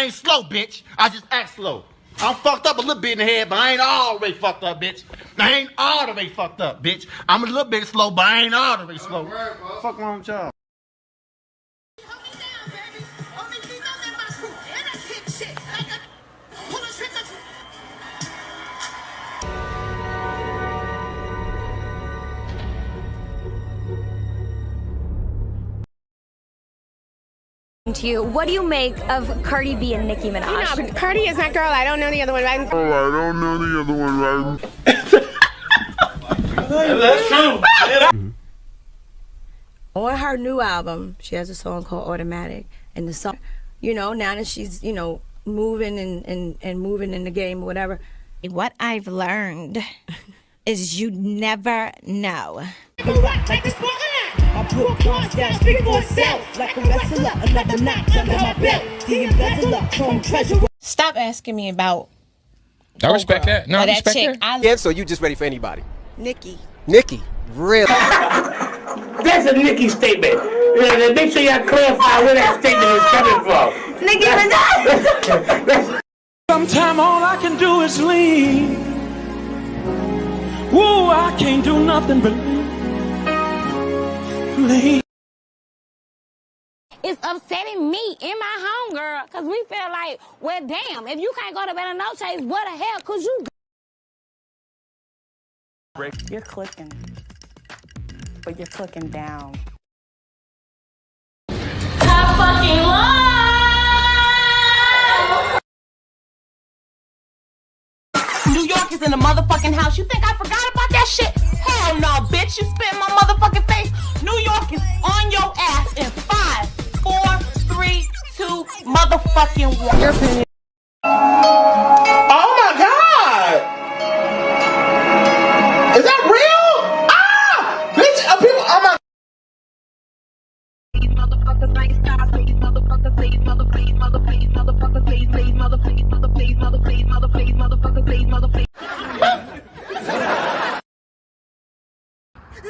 I ain't slow, bitch. I just act slow. I'm fucked up a little bit in the head, but I ain't all the way fucked up, bitch. I ain't all the way fucked up, bitch. I'm a little bit slow, but I ain't all the way slow. Fuck wrong with y'all? To you, what do you make of Cardi B and Nicki Minaj? You know, Cardi is my girl. I don't know the other one, right? Oh, I don't know the other one, right? That's true. On her new album, she has a song called Automatic. And the song, you know, now that she's, you know, moving and moving in the game or whatever. What I've learned is you never know. I put guns down, speak for itself. Like a wrestler, another notch under my belt. The embezzler, chrome treasure. Stop asking me about. I respect that. No, I respect that. Yeah, so you just ready for anybody? Nicki. Nicki, really? That's a Nicki statement. Make sure y'all clarify where that statement is coming from. Nicki Minaj! Sometimes all I can do is lean. Woo, I can't do nothing but lean. It's upsetting me and my homegirl because we feel like, well, damn, if you can't go to bed and no chase, what the hell could you go? You're clicking, but you're clicking down. How fucking long? New York is in the motherfucking house. You think I forgot about that shit? Hell no, bitch. You spit in my motherfucking face. New York is on your ass in 5, 4, 3, 2, motherfucking 1. Your opinion. Oh my God! Is that real? Ah! Bitch, people, oh my.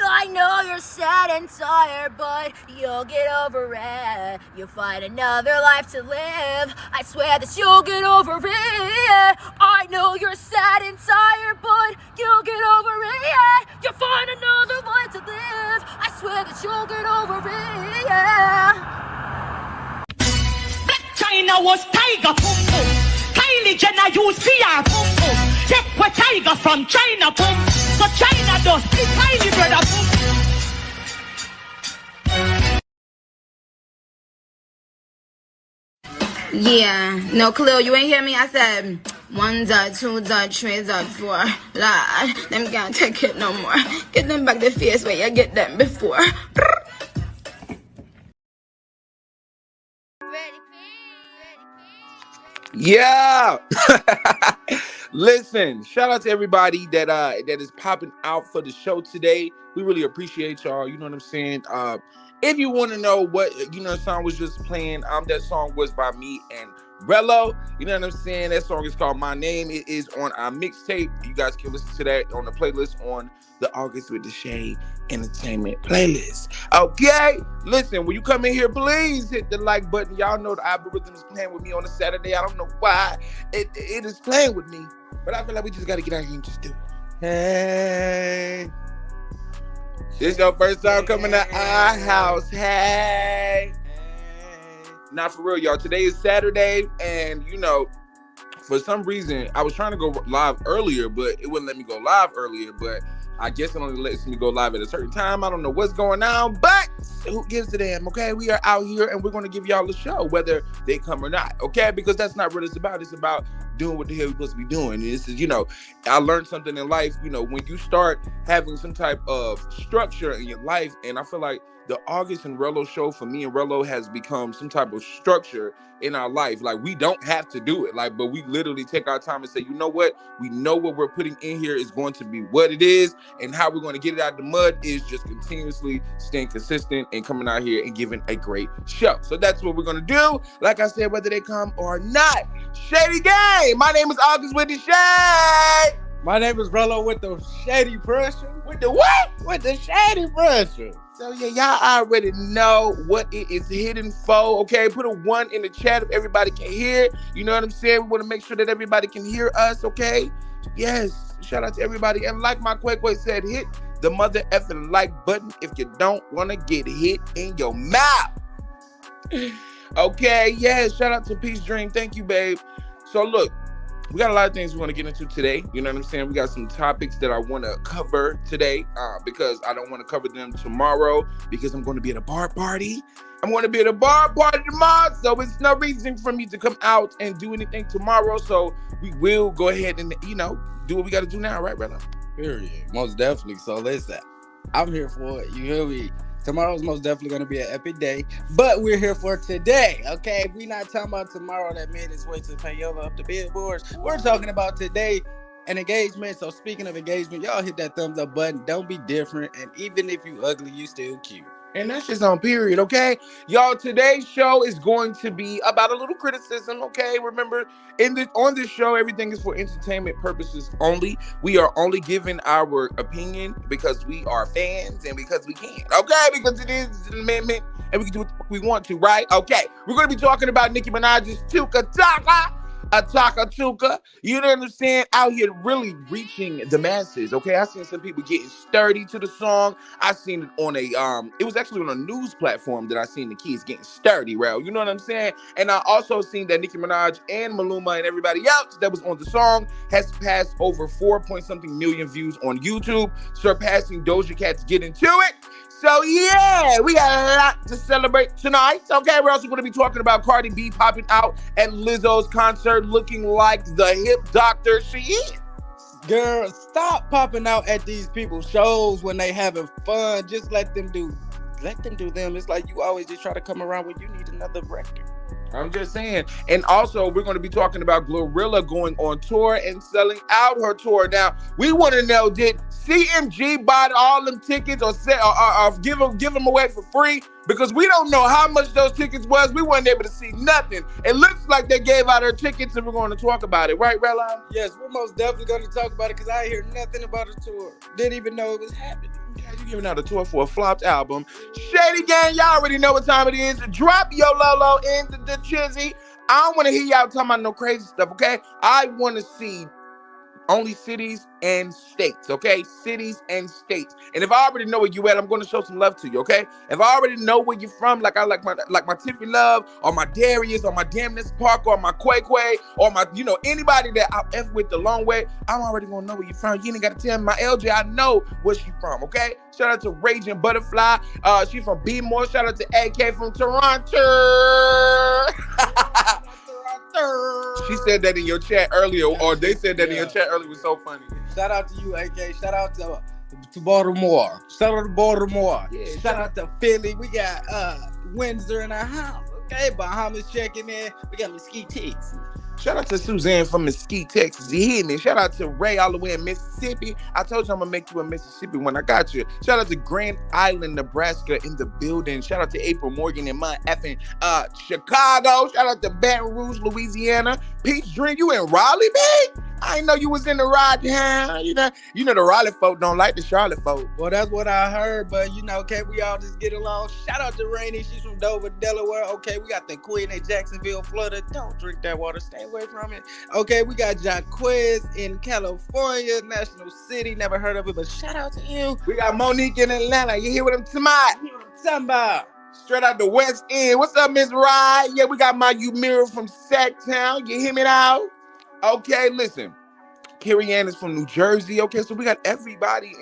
I know you're sad and tired, but you'll get over it. You'll find another life to live. I swear that you'll get over it. I know you're sad and tired, but you'll get over it. You'll find another life to live. I swear that you'll get over it. Black China was tiger, boom boom. Kylie Jenner, you see her, boom boom. Check what tiger from China, boom. So China does see Kylie, brother, boom. Yeah, no, Khalil, you ain't hear me? I said 1 dot, 2 dot, 3 dot, 4. Lord, them can't take it no more. Get them back the face where you get them before. Yeah. Listen, shout out to everybody that is popping out for the show today. We really appreciate y'all. You know what I'm saying? If you want to know what, song was just playing, that song was by me and Rello. You know what I'm saying? That song is called My Name. It is on our mixtape. You guys can listen to that on the playlist on the August with the Shade Entertainment playlist. Okay? Listen, when you come in here, please hit the like button. Y'all know the algorithm is playing with me on a Saturday. I don't know why it is playing with me, but I feel like we just got to get out here and just do it. Hey. This your first time coming to our house. Hey. Not for real, y'all. Today is Saturday, and for some reason, I was trying to go live earlier, but it wouldn't let me go live earlier. But I guess it only lets me go live at a certain time. I don't know what's going on, but who gives a damn, okay? We are out here, and we're going to give y'all a show, whether they come or not, okay? Because that's not what it's about. It's about doing what the hell we're supposed to be doing. And this is, I learned something in life, when you start having some type of structure in your life, and I feel like the August and Rello show for me and Rello has become some type of structure in our life. Like, we don't have to do it, but we literally take our time and say, you know what? We know what we're putting in here is going to be what it is, and how we're going to get it out of the mud is just continuously staying consistent and coming out here and giving a great show. So that's what we're going to do. Like I said, whether they come or not. Shady Gang! My name is August with the Shade! My name is Rello with the shady pressure. With the what? With the shady pressure. So yeah, y'all already know what it is hidden for. Okay, put a 1 in the chat if everybody can hear. You know what I'm saying? We want to make sure that everybody can hear us. Okay. Yes. Shout out to everybody. And like my Quay said, hit the mother effing like button if you don't want to get hit in your mouth. Okay. Yeah. Shout out to Peace Dream. Thank you, babe. So look. We got a lot of things we want to get into today. You know what I'm saying? We got some topics that I want to cover today because I don't want to cover them tomorrow because I'm going to be at a bar party. I'm going to be at a bar party tomorrow, so it's no reason for me to come out and do anything tomorrow. So we will go ahead and, you know, do what we got to do now, right, brother? Period. Most definitely. So listen, I'm here for it. You hear me? Tomorrow's most definitely going to be an epic day, but we're here for today, okay? We're not talking about tomorrow that made its way to payola up the billboards. We're talking about today, an engagement. So speaking of engagement, y'all hit that thumbs up button. Don't be different, and even if you ugly, you still cute. And that's just on period, okay? Y'all, today's show is going to be about a little criticism, okay? Remember, on this show, everything is for entertainment purposes only. We are only giving our opinion because we are fans and because we can, okay? Because it is an amendment and we can do what we want to, right? Okay, we're going to be talking about Nicki Minaj's Taka. A taka, you know what I'm saying? Out here really reaching the masses, okay? I seen some people getting sturdy to the song. I seen it on it was actually on a news platform that I seen the kids getting sturdy, you know what I'm saying? And I also seen that Nicki Minaj and Maluma and everybody else that was on the song has passed over 4-point-something million views on YouTube, surpassing Doja Cat's Get Into It. So yeah, we got a lot to celebrate tonight. Okay, we're also going to be talking about Cardi B popping out at Lizzo's concert looking like the hip doctor she is. Girl, stop popping out at these people's shows when they having fun. Just let them do them. It's like you always just try to come around when you need another record. I'm just saying. And also, we're going to be talking about Glorilla going on tour and selling out her tour. Now, we want to know, did CMG buy all them tickets or give them away for free? Because we don't know how much those tickets was. We weren't able to see nothing. It looks like they gave out her tickets and we're going to talk about it. Right, Rella? Yes, we're most definitely going to talk about it because I hear nothing about the tour. Didn't even know it was happening. You giving out a tour for a flopped album. Shady Gang, y'all already know what time it is. Drop your Lolo in the chizzy. I don't want to hear y'all talking about no crazy stuff, okay? I want to see only cities and states, okay? Cities and states. And if I already know where you at, I'm going to show some love to you, okay? If I already know where you're from, like I like my Tiffy Love, or my Darius, or my Damness Park, or my Quay, or my, anybody that I F with the long way, I'm already going to know where you're from. You ain't got to tell me. My LJ, I know where she from, okay? Shout out to Raging Butterfly. She from B-More. Shout out to AK from Toronto. She said that in your chat earlier, or they said that in your chat earlier. It was so funny. Shout out to you, AK. Shout out to Baltimore. Shout out to Baltimore. Yeah, shout out to Philly. We got Windsor in our house. Okay, Bahamas checking in. We got Mesquite, Texas. Shout out to Suzanne from Mesquite, Texas. You hear me? Shout out to Ray all the way in Mississippi. I told you I'm going to make you a Mississippi when I got you. Shout out to Grand Island, Nebraska in the building. Shout out to April Morgan in my effing Chicago. Shout out to Baton Rouge, Louisiana. Peach Dream, you in Raleigh, babe? I didn't know you was in the Raleigh town. You know the Raleigh folk don't like the Charlotte folk. Well, that's what I heard, but okay, we all just get along. Shout out to Rainey. She's from Dover, Delaware. Okay, we got the Queen in Jacksonville, Florida. Don't drink that water. Stay away from it. Okay, we got Jaquez in California, National City. Never heard of it, but shout out to you. We got Monique in Atlanta. You hear what I'm talking about? Straight out the West End. What's up, Miss Rye? Yeah, we got my Umira from Sacktown. You hear me now? Okay, listen. Carrie Ann is from New Jersey. Okay, so we got everybody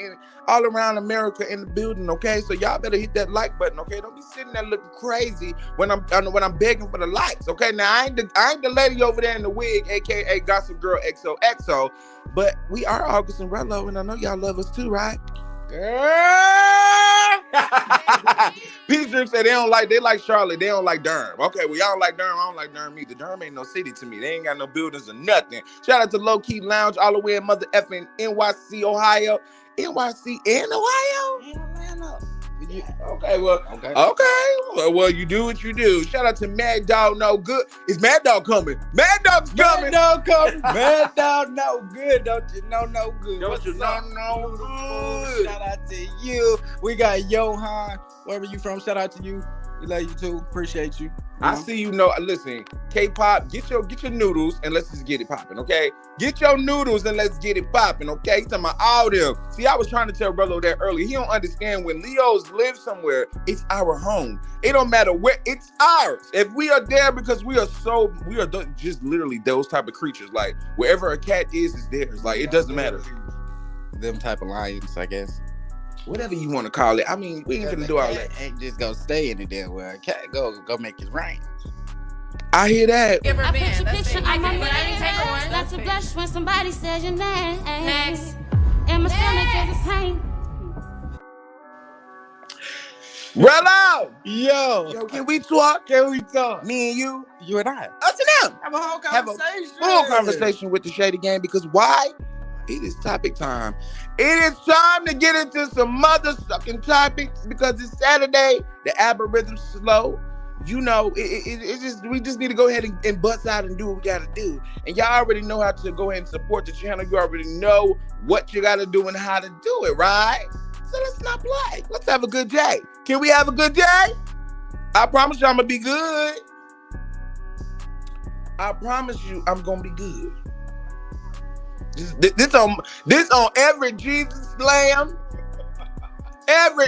all around America in the building. Okay, so y'all better hit that like button. Okay, don't be sitting there looking crazy when I'm begging for the likes. Okay, now I ain't the lady over there in the wig, aka Gossip Girl XOXO, but we are August and Rello, and I know y'all love us too, right? Peace Dream said they like Charlotte, they don't like Durham. Okay, well, y'all don't like Durham, I don't like Durham either. Durham ain't no city to me. They ain't got no buildings or nothing. Shout out to Low Key Lounge all the way in mother effing NYC, Ohio. NYC in Ohio? In Atlanta. Okay, well, you do what you do. Shout out to Mad Dog No Good. Is Mad Dog coming? Mad Dog's coming. Mad Dog coming. Mad Dog No Good. Don't you know no good? Don't you know no good? Shout out to you. We got Johan. Wherever you from, shout out to you. We love you too. Appreciate you. I see you know. Listen, K-pop, get your noodles and let's just get it popping, okay? Get your noodles and let's get it popping, okay? He's talking about all them. See, I was trying to tell Rello that earlier. He don't understand when Leos live somewhere, it's our home. It don't matter where, it's ours. If we are there because we are just literally those type of creatures. Like wherever a cat is theirs. Like it doesn't matter. Them type of lions, I guess. Whatever you want to call it. I mean, we ain't gonna do all that. Ain't just gonna stay in the damn where a cat go make it rain. I hear that. I picture on my mirror. Start to blush when somebody says your name. Next. And my stomach is a pain. Rello! Yo, can we talk? Me and you. You and I. Us and them. Have a whole conversation. Have a full conversation with the Shady Gang because why? It is topic time. It is time to get into some mother-sucking topics because it's Saturday. The algorithm's slow. You know, we just need to go ahead and bust out and do what we got to do. And y'all already know how to go ahead and support the channel. You already know what you got to do and how to do it, right? So let's not play. Let's have a good day. Can we have a good day? I promise you I'm going to be good. I promise you I'm going to be good. This on every Jesus lamb, every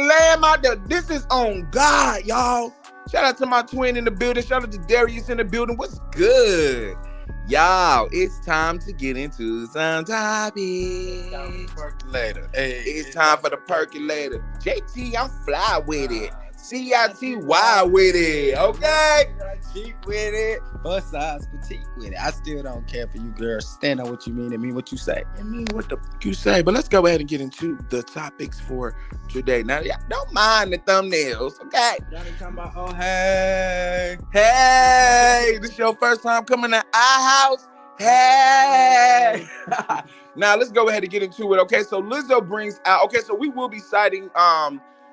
lamb out there. This is on God, y'all. Shout out to my twin in the building. Shout out to Darius in the building. What's good, y'all? It's time to get into some topics. Percolator. Hey, it's time for the percolator. JT, I'm fly with it. CITY with it, okay? Cheap with it, bust size petite with it. I still don't care for you girls. Stand on what you mean and mean what you say. I mean what the fuck you say. But let's go ahead and get into the topics for today. Now, y'all don't mind the thumbnails, okay? Y'all talking about, oh, hey. Hey, this your first time coming to our house? Hey. Now, let's go ahead and get into it, okay? So Lizzo brings out, okay, so we will be citing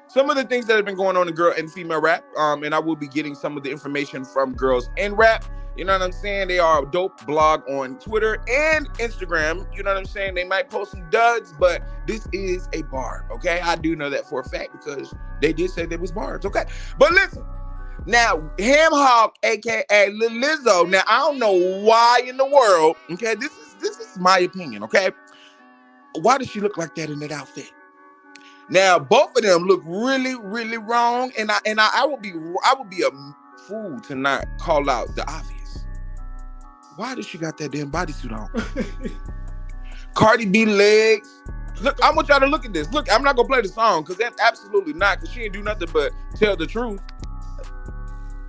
some of the things that have been going on in girl and female rap, and I will be getting some of the information from Girls in Rap. You know what I'm saying? They are a dope blog on Twitter and Instagram. You know what I'm saying? They might post some duds, but this is a barb, okay? I do know that for a fact because they did say there was barbs, okay? But listen, now, Ham Hawk, a.k.a. Lil Lizzo. Now, I don't know why in the world, okay? This is my opinion, okay? Why does she look like that in that outfit? Now, both of them look really, really wrong, and I would be a fool to not call out the obvious. Why does she got that damn bodysuit on? Cardi B legs. Look, I want y'all to look at this. Look, I'm not gonna play the song because that's absolutely not, because she ain't do nothing but tell the truth.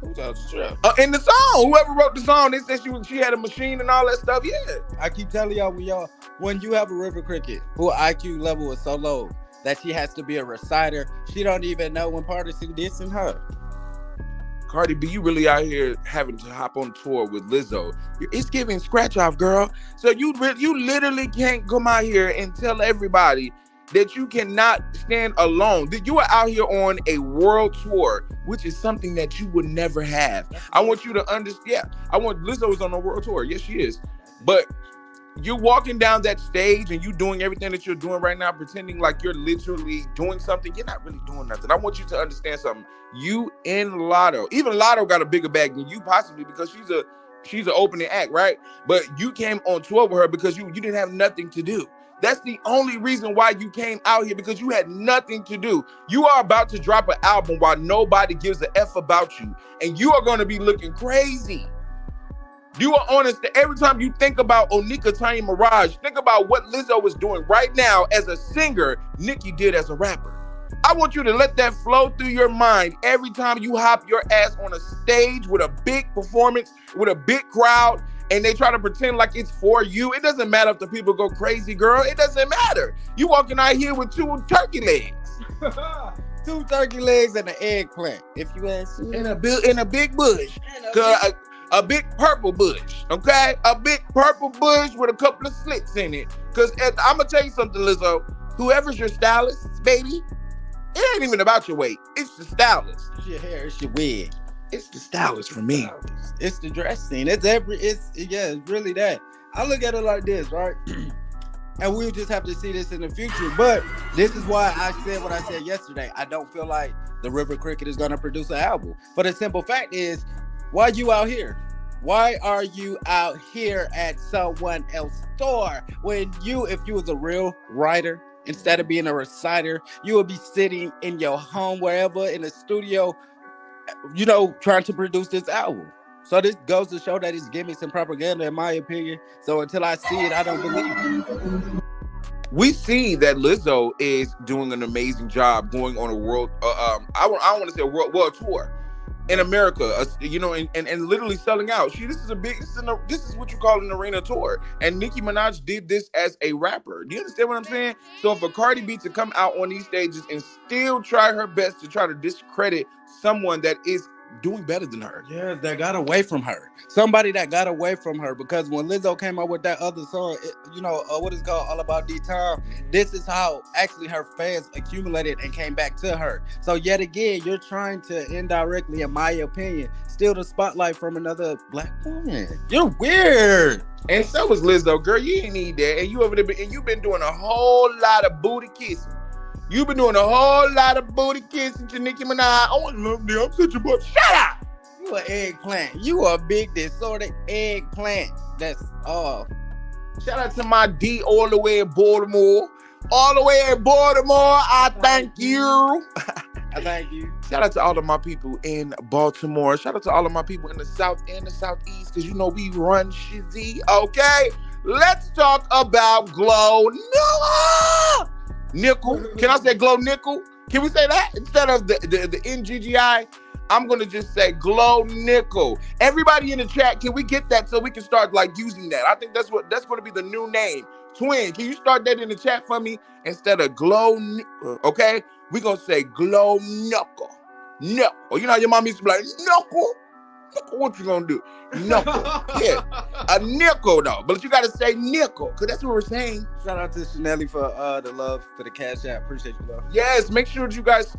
Who tells the truth? In the song, whoever wrote the song, they said she had a machine and all that stuff. Yeah, I keep telling y'all, when you have a river cricket who IQ level is so low that she has to be a reciter, she don't even know when Partisan dissing her. Cardi B, you really out here having to hop on tour with Lizzo. It's giving scratch off, girl. So you literally can't come out here and tell everybody that you cannot stand alone. That you are out here on a world tour, which is something that you would never have. I want you to understand. Yeah, Lizzo is on a world tour. Yes, she is. But you're walking down that stage and you doing everything that you're doing right now, pretending like you're literally doing something. You're not really doing nothing. I want you to understand something. You and Lotto, even Lotto got a bigger bag than you possibly because she's an opening act, right? But you came on tour with her because you didn't have nothing to do. That's the only reason why you came out here, because you had nothing to do. You are about to drop an album while nobody gives a F about you, and you are going to be looking crazy. You are honest. Every time you think about Onika Tanya Mirage, think about what Lizzo is doing right now as a singer, Nicki did as a rapper. I want you to let that flow through your mind every time you hop your ass on a stage with a big performance, with a big crowd, and they try to pretend like it's for you. It doesn't matter if the people go crazy, girl. It doesn't matter. You walking out here with 2 turkey legs. 2 turkey legs and an eggplant, if you ask me. In a big bush. A big purple bush, okay? A big purple bush with a couple of slits in it. Because I'm going to tell you something, Lizzo. Whoever's your stylist, baby, It ain't even about your weight. It's the stylist. It's your hair. It's your wig. It's the stylist for me. It's the dressing. It's really that. I look at it like this, right? And we'll just have to see this in the future. But this is why I said what I said yesterday. I don't feel like the River Cricket is going to produce an album. But the simple fact is, why are you out here? Why are you out here at someone else's store when if you was a real writer, instead of being a reciter, you would be sitting in your home, wherever, in the studio, trying to produce this album. So this goes to show that it's gimmicks and propaganda, in my opinion. So until I see it, I don't believe it. We see that Lizzo is doing an amazing job going on a world, I want to say a world tour in America, and literally selling out. This is what you call an arena tour. And Nicki Minaj did this as a rapper. Do you understand what I'm saying? So for Cardi B to come out on these stages and still try her best to try to discredit someone that is doing better than her. Yeah, that got away from her. Somebody that got away from her, because when Lizzo came out with that other song, what is it called, All About the Time, this is how actually her fans accumulated and came back to her. So yet again, you're trying to indirectly, in my opinion, steal the spotlight from another black woman. You're weird. And so is Lizzo, girl. You ain't need that. And you've been doing a whole lot of booty kissing. You've been doing a whole lot of booty kissing to Nicki Minaj. Oh, I love me. I'm such a butt. Shut up! You an eggplant. You a big disordered eggplant. That's all. Shout out to my D all the way in Baltimore. All the way in Baltimore. I thank you. I thank you. Shout out to all of my people in Baltimore. Shout out to all of my people in the South and the Southeast, because we run shizzy. Okay? Let's talk about Glow Nickel. Can I say Glow Nickel? Can we say that instead of the NGGI? I'm gonna just say Glow Nickel. Everybody in the chat, can we get that so we can start using that? I think that's gonna be the new name. Twin, can you start that in the chat for me instead of Glow? Okay, we gonna say Glow Knuckle. No, you know how your mom used to be like Knuckle. What you gonna do? Knuckle. Yeah, a nickel though, but you gotta say nickel, because that's what we're saying. Shout out to Chanelli for the love for the Cash App. Appreciate you, love. Yes, make sure that you guys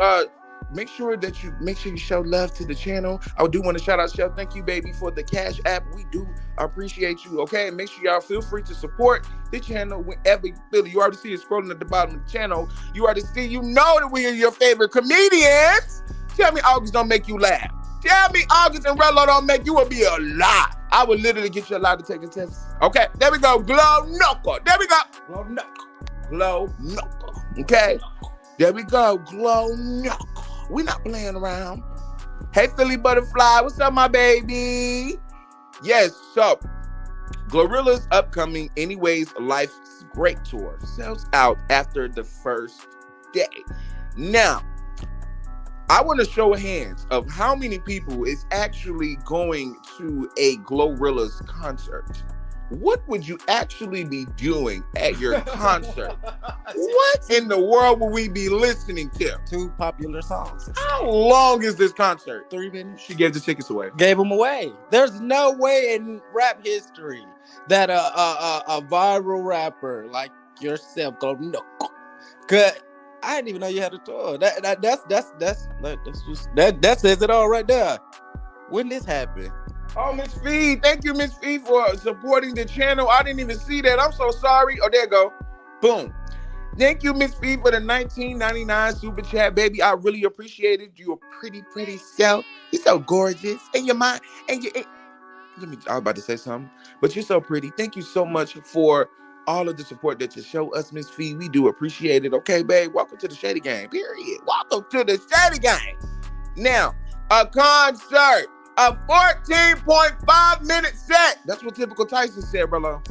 make sure you show love to the channel. I do want to shout out Chef. Thank you, baby, for the Cash App. We do appreciate you. Okay, and make sure y'all feel free to support the channel whenever you feel it. You already see it scrolling at the bottom of the channel. You already see. You know that we are your favorite comedians. Tell me August don't make you laugh. Tell me August and Rello don't make you would be a lie. I would literally get you allowed to take a test. Okay, there we go. Glow Knuckle. There we go. Glow Knuckle. Glow Knuckle. Okay, there we go. Glow Knuckle. We not playing around. Hey, Philly Butterfly. What's up, my baby? Yes, so Glorilla's upcoming Anyways Life's Great Tour sells out after the first day. Now, I want to show hands of how many people is actually going to a Glorilla's concert. What would you actually be doing at your concert? What in the world will we be listening to? 2 popular songs. How long is this concert? 3 minutes. She gave the tickets away. Gave them away. There's no way in rap history that a viral rapper like yourself go no. Cause I didn't even know you had a tour. That says it all right there. When this happened? Oh, Miss Fee, thank you, Miss Fee, for supporting the channel. I didn't even see that. I'm so sorry. Oh, there you go. Boom. Thank you, Miss Fee, for the $19.99 super chat, baby. I really appreciate it. You a pretty self. You're so gorgeous. And your mind, I was about to say something, but you're so pretty. Thank you so much for all of the support that you show us, Miss Fee. We do appreciate it. Okay, babe. Welcome to the Shady Gang, period. Welcome to the Shady Gang. Now, a concert. A 14.5 minute set. That's what Typical Tyson said, brother.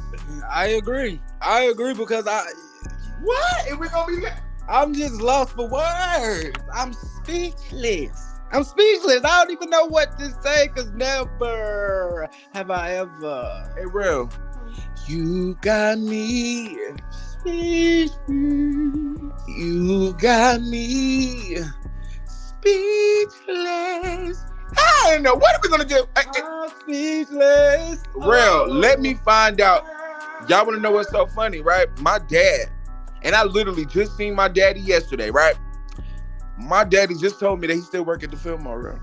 I agree because what? If we gonna be I'm just lost for words. I'm speechless. I don't even know what to say, because never have I ever. Hey, real. You got me speechless. You got me speechless. I don't know. What are we gonna do? I'm speechless. Real, let me find out. Y'all wanna know what's so funny, right? My dad, and I literally just seen my daddy yesterday, right? My daddy just told me that he still work at the Fillmore.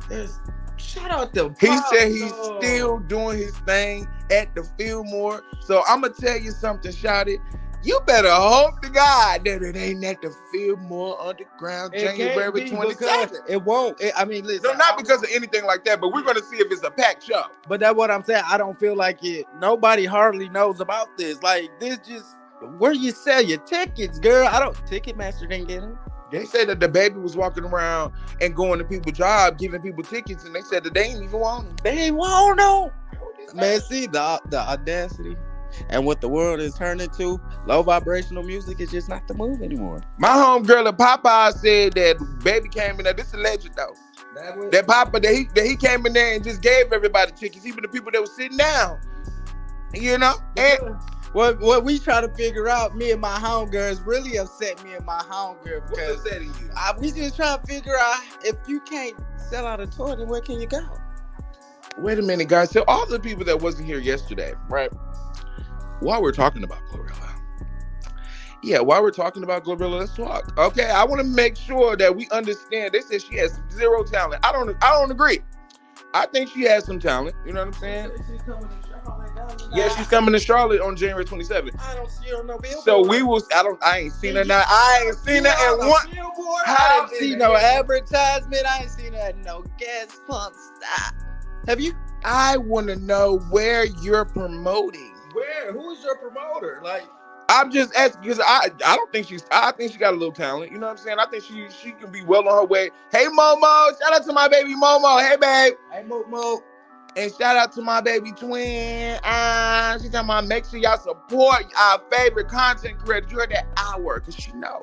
Shout out to He said he's still doing his thing at the Fillmore. So I'm gonna tell you something, Shouty. You better hope to God that it ain't at the Fillmore Underground January 27th. It won't. Listen. No, not because of anything like that, but we're gonna see if it's a packed show. But that's what I'm saying. I don't feel like it. Nobody hardly knows about this. Like this, just where you sell your tickets, girl. Ticketmaster didn't get them. They said that the baby was walking around and going to people's jobs, giving people tickets, and they said that they ain't even want them. They ain't want them. Man, see the audacity and what the world is turning to. Low vibrational music is just not the move anymore. My homegirl at Popeye said that baby came in there. This is alleged though. That Papa that he came in there and just gave everybody tickets, even the people that were sitting down. You know? And what we try to figure out, me and my homegirls really upset me and my homegirl because we just trying to figure out if you can't sell out a tour, then where can you go? Wait a minute, guys. So all the people that wasn't here yesterday, right? While we're talking about Glorilla. Yeah, while we're talking about Glorilla, let's talk. Okay, I want to make sure that we understand. They said she has zero talent. I don't agree. I think she has some talent. You know what I'm saying? Yeah, she's coming to Charlotte on January 27th. I don't see her on no billboard. So we will. I ain't seen her now. I ain't seen her at one. I didn't see no advertisement. I ain't seen her at no gas pump stop. Have you? I want to know where you're promoting. Where? Who is your promoter? Like, I'm just asking because I don't think I think she got a little talent. You know what I'm saying? I think she can be well on her way. Hey Momo, shout out to my baby Momo. Hey babe. Hey Momo. And shout out to my baby twin. She's talking about make sure y'all support our favorite content creator. You heard that hour, cause she know.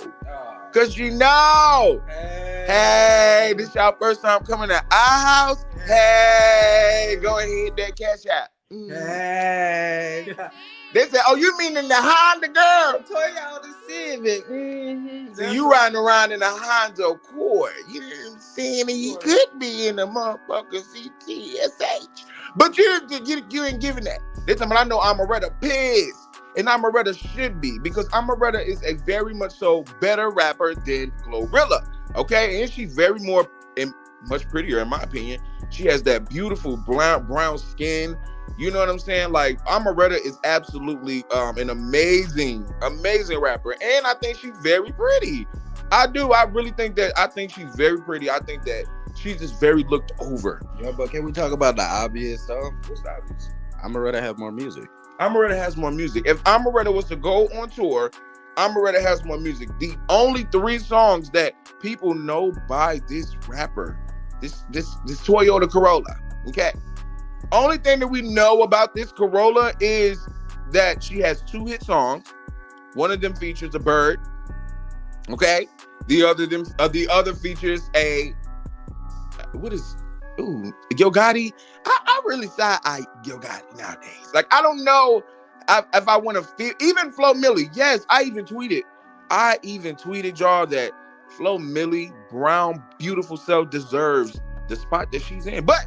Cause you know. Hey, this y'all first time coming to our house. Hey, go ahead and hit that cash out. Hey. They said, oh, you mean in the Honda, girl? Toyota Civic. So you riding around in a Honda Accord. You know what I'm saying? And you could be in a motherfucking CTSH. But you ain't giving that. This time I know Amaretta pissed. And Amaretta should be. Because Amaretta is a very much so better rapper than Glorilla. Okay? And she's very more and much prettier in my opinion. She has that beautiful brown skin. You know what I'm saying? Like, Amaretta is absolutely an amazing rapper. And I think she's very pretty. I do. I really think that. I think she's very pretty. I think that she's just very looked over. Yeah, but can we talk about the obvious though? What's the obvious? Amaretta have more music. Amaretta has more music. If Amaretta was to go on tour, Amaretta has more music. The only 3 songs that people know by this rapper, this Toyota Corolla, okay? Only thing that we know about this Corolla is that she has 2 hit songs. One of them features a bird, okay? The other features a Yo Gotti. I really side-eye Yo Gotti nowadays. Like, I don't know if I want to feel, even Flo Milli. Yes, I even tweeted y'all that Flo Milli, brown, beautiful self deserves the spot that she's in. But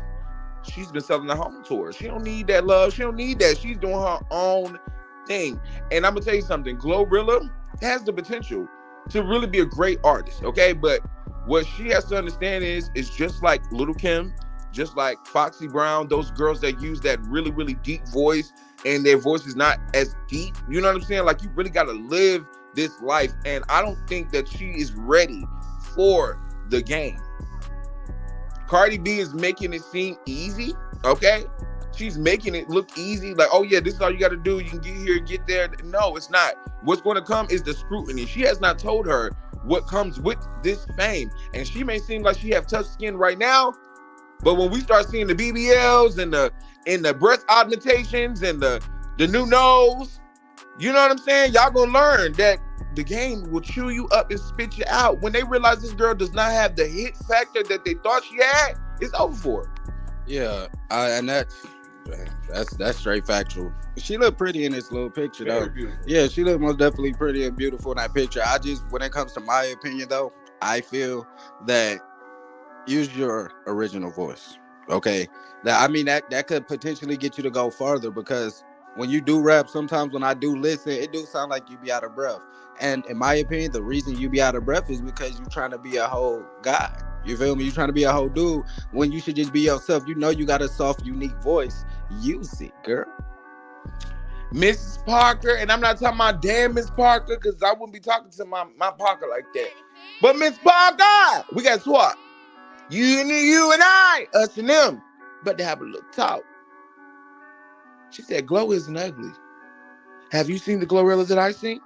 she's been selling the home tour. She don't need that love. She don't need that. She's doing her own thing. And I'm going to tell you something. Glorilla has the potential to really be a great artist, okay? But what she has to understand is just like Little Kim, just like Foxy Brown, those girls that use that really, really deep voice and their voice is not as deep. You know what I'm saying? Like, you really got to live this life. And I don't think that she is ready for the game. Cardi B is making it seem easy, okay? She's making it look easy. Like, oh yeah, this is all you got to do. You can get here, get there. No, it's not. What's going to come is the scrutiny. She has not told her what comes with this fame. And she may seem like she have tough skin right now, but when we start seeing the BBLs and the breast augmentations and the new nose, you know what I'm saying? Y'all gonna learn that the game will chew you up and spit you out. When they realize this girl does not have the hit factor that they thought she had, it's over for her. Yeah, and that's straight factual. She looked pretty in this little picture, though. Yeah, she looked most definitely pretty and beautiful in that picture. When it comes to my opinion, though, I feel that use your original voice. Okay, that could potentially get you to go farther because when you do rap, sometimes when I do listen, it do sound like you be out of breath. And in my opinion, the reason you be out of breath is because you trying to be a whole guy. You feel me? You trying to be a whole dude when you should just be yourself. You know you got a soft, unique voice. Use it, girl. Mrs. Parker, and I'm not talking about damn Miss Parker, because I wouldn't be talking to my Parker like that. But Miss Parker, we got swap. You and I, us and them, but to have a little talk. She said, Glow isn't ugly. Have you seen the Glorilla that I seen?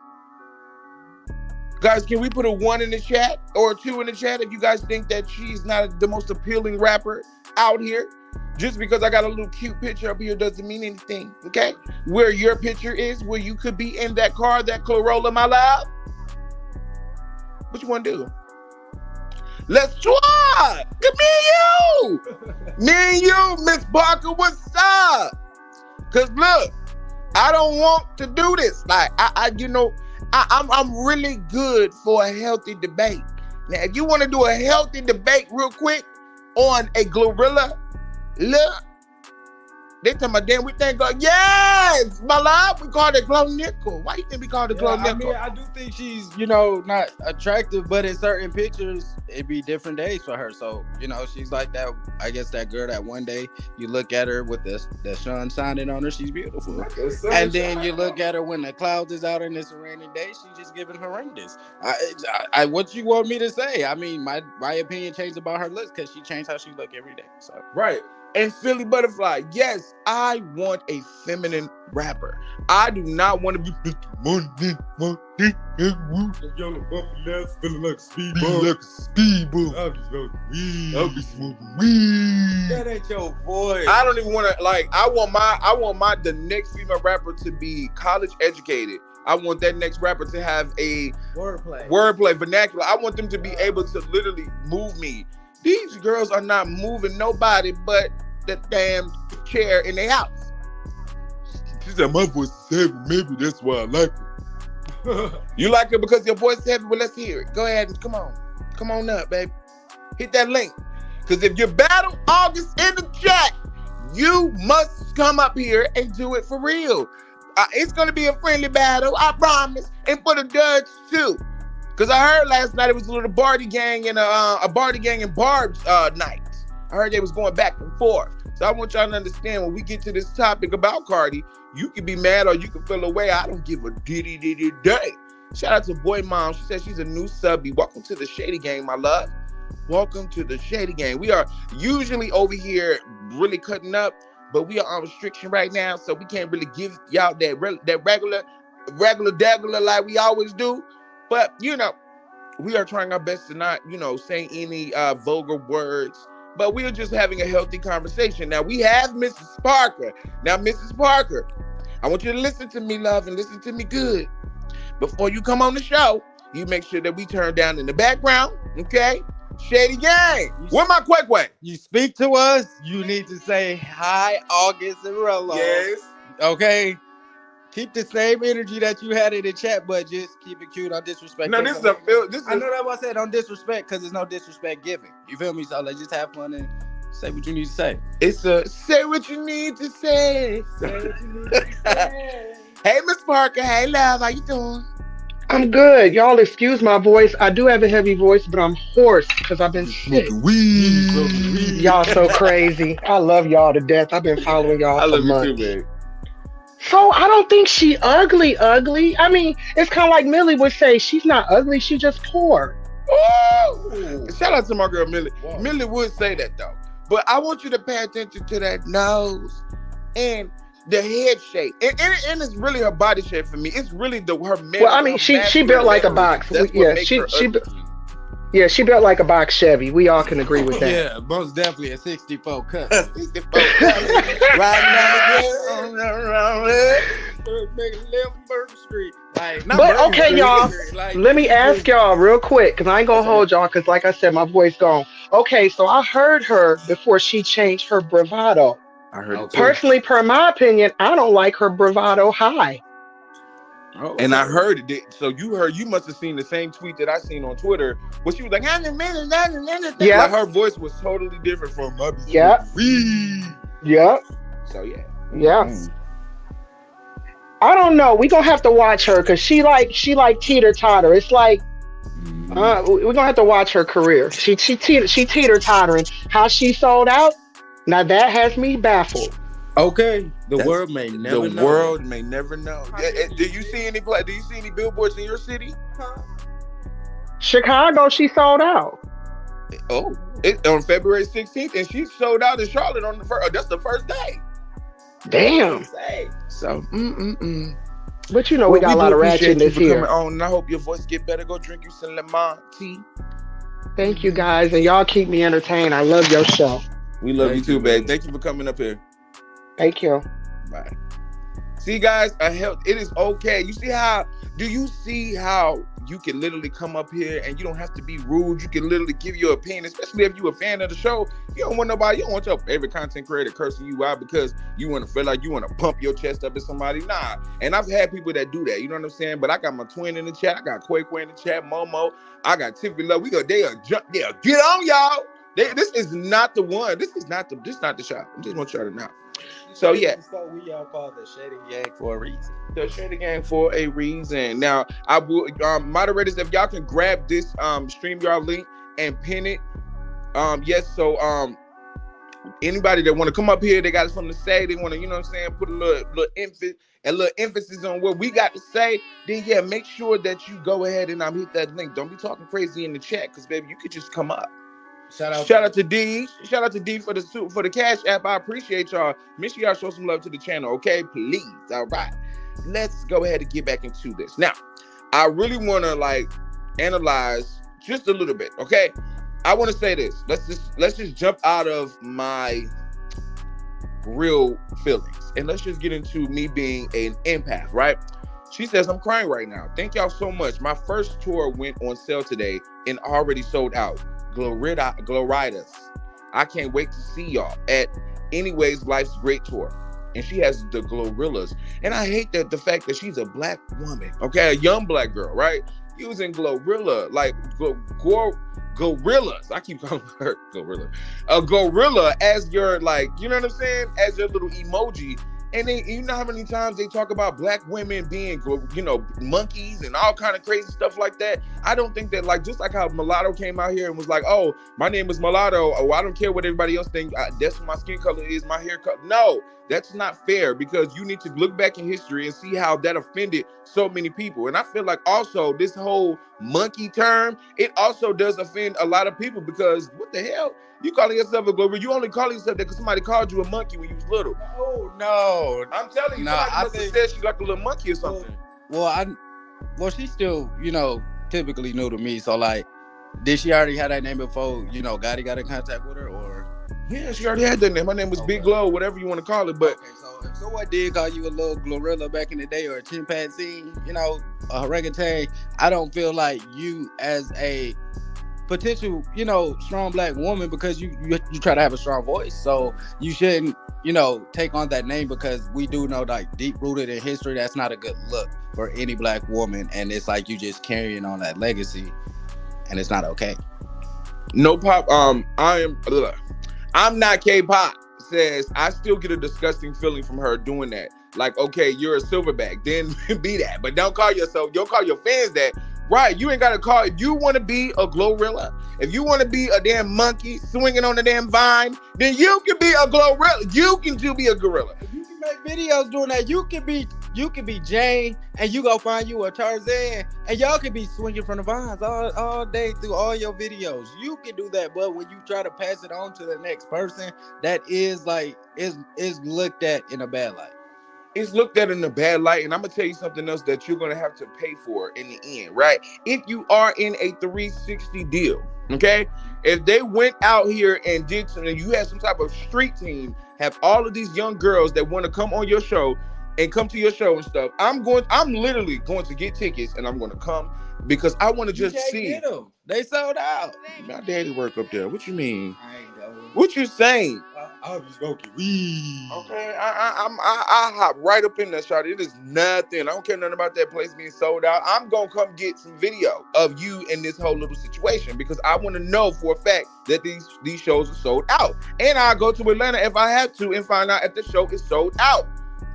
Guys, can we put a 1 in the chat or a 2 in the chat if you guys think that she's not the most appealing rapper out here? Just because I got a little cute picture up here doesn't mean anything, okay? Where your picture is, where you could be in that car, that Glorilla, my love. What you want to do? Let's try. Good, me and you. Me and you, Miss Parker, what's up? Because look, I don't want to do this. Like, I'm really good for a healthy debate. Now, if you want to do a healthy debate real quick on a Glorilla, look, they talking about, damn, we think, yes, my love, we call it Glow Nickel. Why you think we call it Glow Nickel? I do think she's, not attractive, but in certain pictures, it'd be different days for her. So, she's like that, I guess that girl that one day you look at her with the sun shining on her, she's beautiful. And then you look at her when the clouds is out and it's a rainy day, she's just giving horrendous. What you want me to say? I mean, my opinion changed about her looks because she changed how she look every day. So right. And Philly Butterfly, yes, I want a feminine rapper. I do not want to be yellow bumping ass feeling like a speedball. I'll be smoking weed. That ain't your voice. I don't even want to, I want the next female rapper to be college educated. I want that next rapper to have a wordplay vernacular. I want them to be able to literally move me. These girls are not moving nobody but the damn chair in their house. She said my voice is heavy. Maybe that's why I like her. You like her because your voice is heavy? Well, let's hear it. Go ahead and come on up, baby. Hit that link. Because if you battle August in the chat, you must come up here and do it for real. It's going to be a friendly battle, I promise. And for the judge, too. Because I heard last night it was a little Barty gang and a Barty gang and Barb's night. I heard they was going back and forth. So I want y'all to understand when we get to this topic about Cardi, you can be mad or you can feel away. I don't give a diddy day. Shout out to Boy Mom. She said she's a new subby. Welcome to the Shady Gang, my love. Welcome to the Shady Gang. We are usually over here really cutting up, but we are on restriction right now, so we can't really give y'all that regular dagular like we always do. But, we are trying our best to not, say any vulgar words. But we are just having a healthy conversation. Now, we have Mrs. Parker. Now, Mrs. Parker, I want you to listen to me, love, and listen to me good. Before you come on the show, you make sure that we turn down in the background, okay? Shady Gang. Where my Quake? You speak to us, you need to say, hi, August and Rello. Yes. Okay? Keep the same energy that you had in the chat, but just keep it cute. Don't disrespect. No, I know that what I said. Don't disrespect because there's no disrespect given. You feel me? So let's just have fun and say what you need to say. It's a say what you need to say. Say what you need to say. Hey, Miss Parker. Hey, love. How you doing? I'm good. Y'all excuse my voice. I do have a heavy voice, but I'm hoarse because I've been sick. Y'all so crazy. I love y'all to death. I've been following y'all for months. You too, man. So I don't think she ugly. I mean, it's kind of like Millie would say, she's not ugly, she just poor. Ooh. Shout out to my girl Millie. Whoa. Millie would say that though. But I want you to pay attention to that nose and the head shape. And it's really her body shape for me. It's really her man. Well, I mean, she built like a box. Yeah, she built like a box Chevy. We all can agree with that. Yeah, most definitely a 64 cut. 64 cut. Riding down Street. But okay, y'all, let me ask y'all real quick, because I ain't going to hold y'all, because like I said, my voice gone. Okay, so I heard her before she changed her bravado. I heard it too. Personally, per my opinion, I don't like her bravado high. Oh, and I heard it. So you must have seen the same tweet that I seen on Twitter, where she was like, yeah, like her voice was totally different from my. Yeah. Yeah. So yeah. Yeah. I don't know. We gonna have to watch her because she like teeter totter. It's like we're gonna have to watch her career. She teeter tottering. How she sold out? Now that has me baffled. Okay, the world may never know. The world may never know. Do you see any billboards in your city? Chicago, she sold out. Oh, on February 16th, and she sold out in Charlotte on the first. That's the first day. Damn. So, But you know, we got a lot of ratchetness here. On, and I hope your voice get better. Go drink you some lemon tea. Thank you guys, and y'all keep me entertained. I love your show. We love you too, babe. Thank you for coming up here. Thank you. Bye. See, guys, it is okay. Do you see how you can literally come up here and you don't have to be rude? You can literally give your opinion, especially if you're a fan of the show. You don't want your favorite content creator cursing you out because you want to feel like you want to pump your chest up at somebody. Nah. And I've had people that do that. You know what I'm saying? But I got my twin in the chat. I got Quay in the chat. Momo. I got Tiffany Love. They'll get on y'all. This is not the one. This is not the shot. I just want y'all to know. So yeah, we all call the Shady Gang for a reason. The Shady Gang for a reason. Now, I will moderators, if y'all can grab this StreamYard link and pin it. Yes. So anybody that want to come up here, they got something to say. They want to, you know what I'm saying, put a little emphasis on what we got to say. Then yeah, make sure that you go ahead and hit that link. Don't be talking crazy in the chat, because baby, you could just come up. Shout out to D. Shout out to D for the Cash App. I appreciate y'all. Make sure y'all show some love to the channel, okay? Please. All right. Let's go ahead and get back into this. Now, I really want to analyze just a little bit, okay? I want to say this. Let's just jump out of my real feelings and let's just get into me being an empath, right? She says, I'm crying right now. Thank y'all so much. My first tour went on sale today and already sold out. Glorilla's. I can't wait to see y'all at Anyways Life's Great Tour. And she has the Glorillas. And I hate that the fact that she's a black woman, okay? A young black girl, right? Using Glorilla, gorillas. I keep calling her Glorilla. A gorilla as your, you know what I'm saying? As your little emoji. And then, you know how many times they talk about black women being, monkeys and all kind of crazy stuff like that? I don't think that, just like how Mulatto came out here and was like, oh, my name is Mulatto. Oh, I don't care what everybody else thinks. That's what my skin color is, my hair color. No, that's not fair, because you need to look back in history and see how that offended so many people. And I feel like also this whole monkey term, it also does offend a lot of people, because what the hell? You calling yourself a gorilla? You only calling yourself that because somebody called you a monkey when you was little. Oh no! I'm telling you, somebody must have said she like a little monkey or something. Well, she's still, typically new to me. So did she already have that name before? Gotti got in contact with her, or? Yeah, she already had that name. My name was Big Glow, whatever you want to call it. But okay, so if someone did call you a little Glorilla back in the day, or a chimpanzee, a orangutan, I don't feel like you as a potential, strong black woman, because you try to have a strong voice, so you shouldn't, take on that name, because we do know deep rooted in history, that's not a good look for any black woman, and it's like you just carrying on that legacy, and it's not okay. No Pop, I'm not K-Pop says I still get a disgusting feeling from her doing that. Okay, you're a silverback, then be that, but don't call your fans that. Right, you ain't gotta call it. You want to be a Glorilla, if you want to be a damn monkey swinging on the damn vine, then you can be a Glorilla. You can be a gorilla. You can make videos doing that. You can be Jane, and you go find you a Tarzan, and y'all can be swinging from the vines all day through all your videos. You can do that, but when you try to pass it on to the next person, that is is looked at in a bad light. It's looked at in a bad light, and I'm gonna tell you something else that you're gonna have to pay for in the end, right? If you are in a 360 deal, okay? If they went out here and did something, you had some type of street team, have all of these young girls that want to come on your show and come to your show and stuff, I'm literally going to get tickets, and I'm going to come, because I want to just see. Get them. They sold out. My daddy work up there. What you mean? I ain't going. What you saying? I'll just go get weed. Okay, I hop right up in that shot. It is nothing. I don't care nothing about that place being sold out. I'm gonna come get some video of you in this whole little situation, because I want to know for a fact that these shows are sold out. And I'll go to Atlanta if I have to and find out if the show is sold out.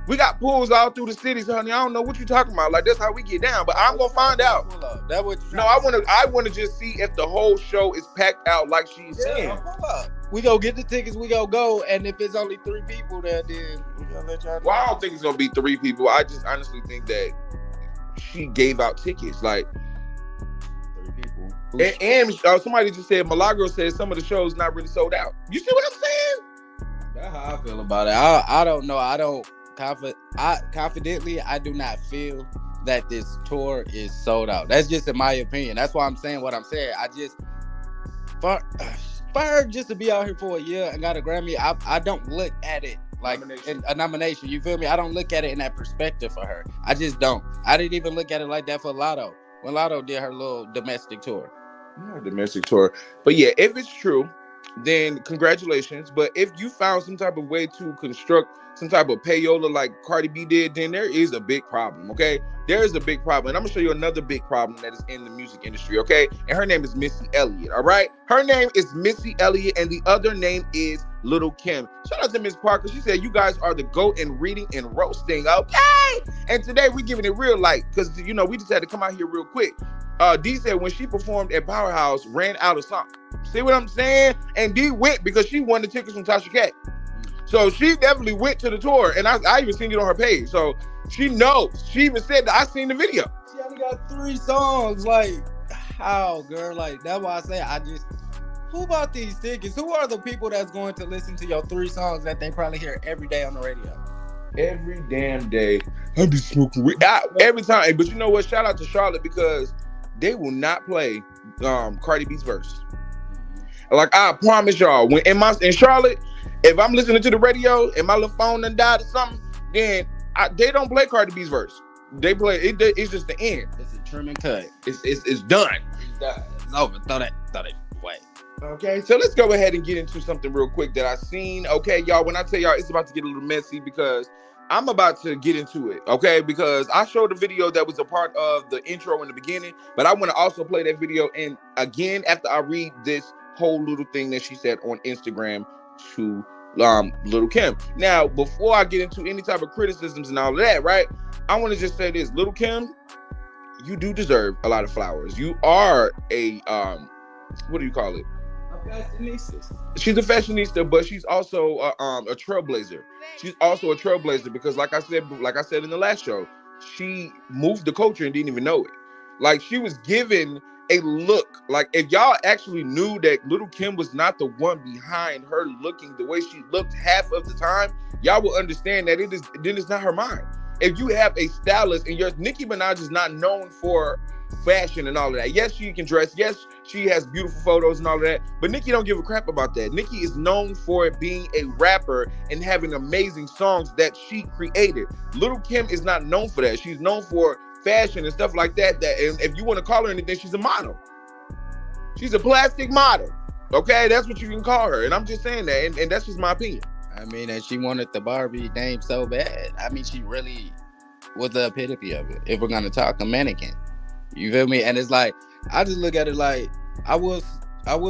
We got pools all through the cities, honey. I don't know what you're talking about. Like, that's how we get down. But I'm gonna find out. That what No, I wanna just see if the whole show is packed out like she's saying. Pull up. We gonna get the tickets. We gonna go, and if it's only 3 people there, then we gonna let y'all know. Well, I don't think it's gonna be 3 people. I just honestly think that she gave out tickets, like 3 people. And somebody just said Milagro said some of the shows not really sold out. You see what I'm saying? That's how I feel about it. I don't know. Confidently, I do not feel that this tour is sold out. That's just in my opinion. That's why I'm saying what I'm saying. I just for her just to be out here for a year and got a Grammy, I don't look at it like a nomination. You feel me? I don't look at it in that perspective for her. I just don't. I didn't even look at it like that for Lotto when Lotto did her little domestic tour. Yeah, domestic tour. But yeah, if it's true, then congratulations. But if you found some type of way to construct some type of payola like Cardi B did, then there is a big problem, okay? There is a big problem. And I'm going to show you another big problem that is in the music industry, okay? And her name is Missy Elliott, all right? Her name is Missy Elliott, and the other name is Little Kim. Shout out to Miss Parker. She said, you guys are the GOAT in reading and roasting, okay? And today we're giving it real light because, you know, we just had to come out here real quick. D said when she performed at Powerhouse, ran out of song. See what I'm saying? And D went because she won the tickets from Tasha K. So she definitely went to the tour, and I even seen it on her page. So she knows. She even said that I seen the video. She only got 3 songs. Like, how, girl? Like, that's why I say who bought these tickets? Who are the people that's going to listen to your 3 songs that they probably hear every day on the radio? Every damn day. I be smoking weed every time. But you know what? Shout out to Charlotte because they will not play Cardi B's verse. Like, I promise y'all, when in Charlotte, if I'm listening to the radio and my little phone done died or something, then they don't play Cardi B's verse. They play it. It's just the end. It's a trim and cut. It's done. It's done. It's over. Throw that away. Okay, so let's go ahead and get into something real quick that I seen. Okay, y'all, when I tell y'all it's about to get a little messy because I'm about to get into it, okay? Because I showed a video that was a part of the intro in the beginning, but I want to also play that video in again after I read this whole little thing that she said on Instagram to Little Kim. Now, before I get into any type of criticisms and all of that, right? I want to just say this, Little Kim, you do deserve a lot of flowers. You are a what do you call it? A fashionista. She's a fashionista, but she's also a trailblazer. She's also a trailblazer because, like I said in the last show, she moved the culture and didn't even know it. Like, she was given a look. Like, if y'all actually knew that Little Kim was not the one behind her looking the way she looked half of the time, y'all will understand that it is not her mind. If you have a stylist and Nicki Minaj is not known for fashion and all of that. Yes, she can dress. Yes, she has beautiful photos and all of that. But Nicki don't give a crap about that. Nicki is known for being a rapper and having amazing songs that she created. Little Kim is not known for that. She's known for fashion and stuff like that. And if you want to call her anything, she's a model. She's a plastic model. Okay, that's what you can call her. And I'm just saying that, and that's just my opinion. I mean, and she wanted the Barbie name so bad. I mean, she really was the epitome of it. If we're gonna talk a mannequin, you feel me? And it's like, I just look at it like I will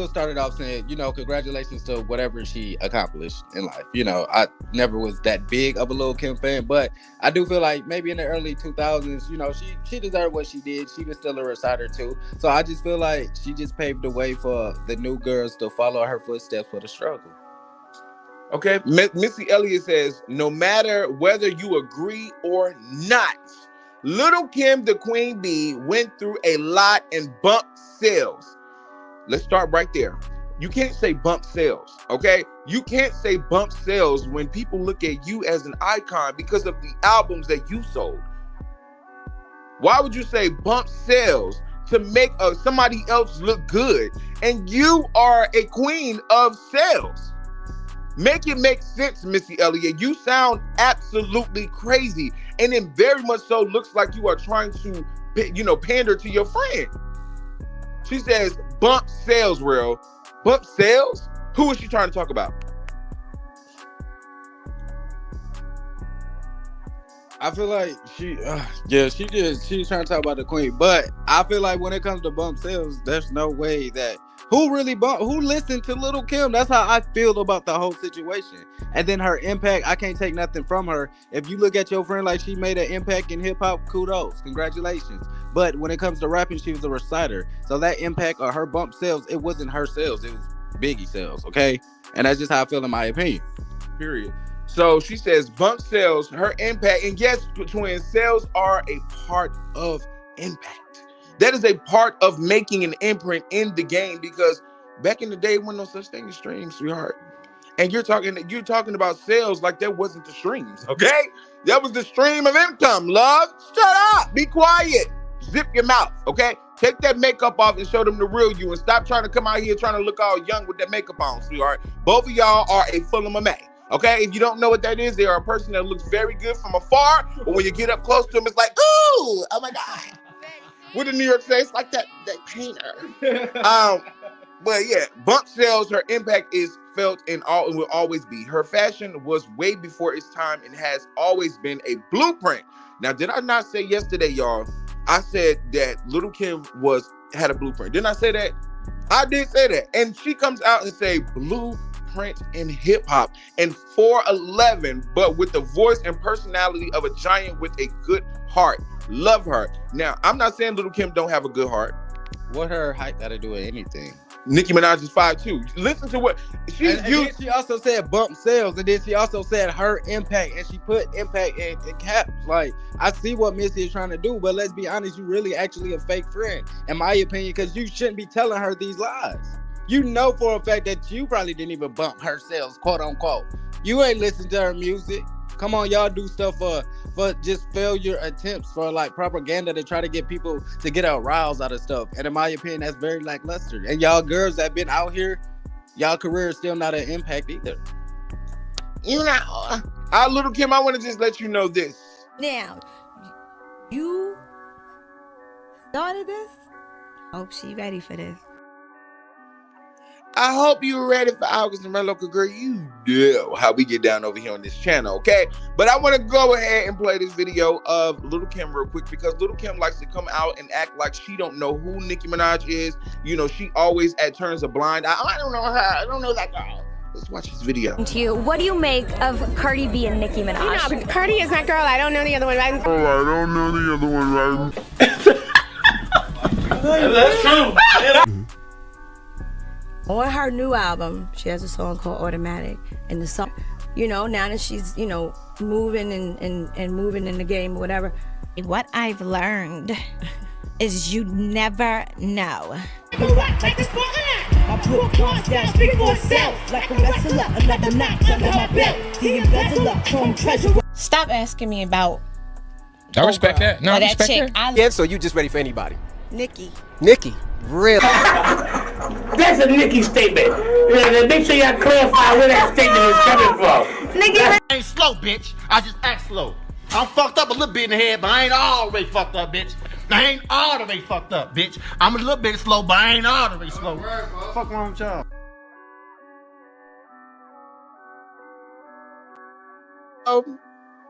start it off saying, you know, congratulations to whatever she accomplished in life. You know, I never was that big of a Lil' Kim fan, but I do feel like maybe in the early 2000s, you know, she deserved what she did. She was still a reciter too. So I just feel like she just paved the way for the new girls to follow her footsteps for the struggle. Okay, Missy Elliott says, no matter whether you agree or not, Little Kim, the Queen Bee, went through a lot and bumped sales. Let's start right there. You can't say bump sales, okay? You can't say bump sales when people look at you as an icon because of the albums that you sold. Why would you say bump sales to make somebody else look good? And you are a queen of sales. Make it make sense, Missy Elliott. You sound absolutely crazy. And it very much so looks like you are trying to, you know, pander to your friend. She says, bump sales, real. Bump sales? Who is she trying to talk about? I feel like she's trying to talk about the queen. But I feel like when it comes to bump sales, there's no way that Who listened to Lil' Kim? That's how I feel about the whole situation. And then her impact, I can't take nothing from her. If you look at your friend like she made an impact in hip hop, kudos, congratulations. But when it comes to rapping, she was a reciter. So that impact or her bump sales, it wasn't her sales, it was Biggie sales, okay? And that's just how I feel in my opinion. Period. So she says bump sales, her impact, and yes, twin, sales are a part of impact. That is a part of making an imprint in the game, because back in the day, when no such thing as streams, sweetheart. And you're talking about sales like that wasn't the streams, okay? That was the stream of income, love. Shut up, be quiet, zip your mouth, okay? Take that makeup off and show them the real you, and stop trying to come out here trying to look all young with that makeup on, sweetheart. Both of y'all are a Fulham May. Okay, if you don't know what that is, they are a person that looks very good from afar, but when you get up close to them, it's like, ooh, oh my God. With a New York face like that painter. But yeah, bump sales, her impact is felt and will always be. Her fashion was way before its time and has always been a blueprint. Now, did I not say yesterday, y'all? I said that Lil' Kim had a blueprint. Didn't I say that? I did say that. And she comes out and say blueprint in hip hop and 4'11", but with the voice and personality of a giant with a good heart. Love her. Now, I'm not saying Lil' Kim don't have a good heart. What her height got to do with anything? Nicki Minaj is 5'2". Listen to what and then she also said bump sales, and then she also said her impact, and she put impact in caps. Like, I see what Missy is trying to do, but let's be honest, you really actually a fake friend, in my opinion, because you shouldn't be telling her these lies. You know for a fact that you probably didn't even bump her sales, quote unquote. You ain't listen to her music. Come on, y'all do stuff for just failure attempts, for like propaganda to try to get people to get aroused out of stuff. And in my opinion, that's very lackluster. And y'all girls that been out here, y'all career is still not an impact either. You know, Lil' Kim, I want to just let you know this. Now, you started this? Hope she ready for this. I hope you're ready for August and my local girl. You know how we get down over here on this channel, okay? But I want to go ahead and play this video of Lil' Kim real quick, because Lil' Kim likes to come out and act like she don't know who Nicki Minaj is. You know, she always turns a blind eye. I don't know her. I don't know that girl. Let's watch this video. To you, what do you make of Cardi B and Nicki Minaj? You know, Cardi is my girl. I don't know the other one, right? Oh, I don't know the other one, right? That's true. On her new album, she has a song called Automatic. And the song, you know, now that she's, you know, moving and moving in the game or whatever. What I've learned is you never know. Stop asking me about. I respect that. No, I respect that. Yeah, so you just ready for anybody? Nicki, really? That's a Nicki statement. Make sure y'all clarify where that statement is coming from. Nicki, I ain't slow, bitch. I just act slow. I'm fucked up a little bit in the head, but I ain't all the way fucked up, bitch. I ain't all the way fucked up, bitch. I'm a little bit slow, but I ain't all the way slow. Fuck wrong with y'all?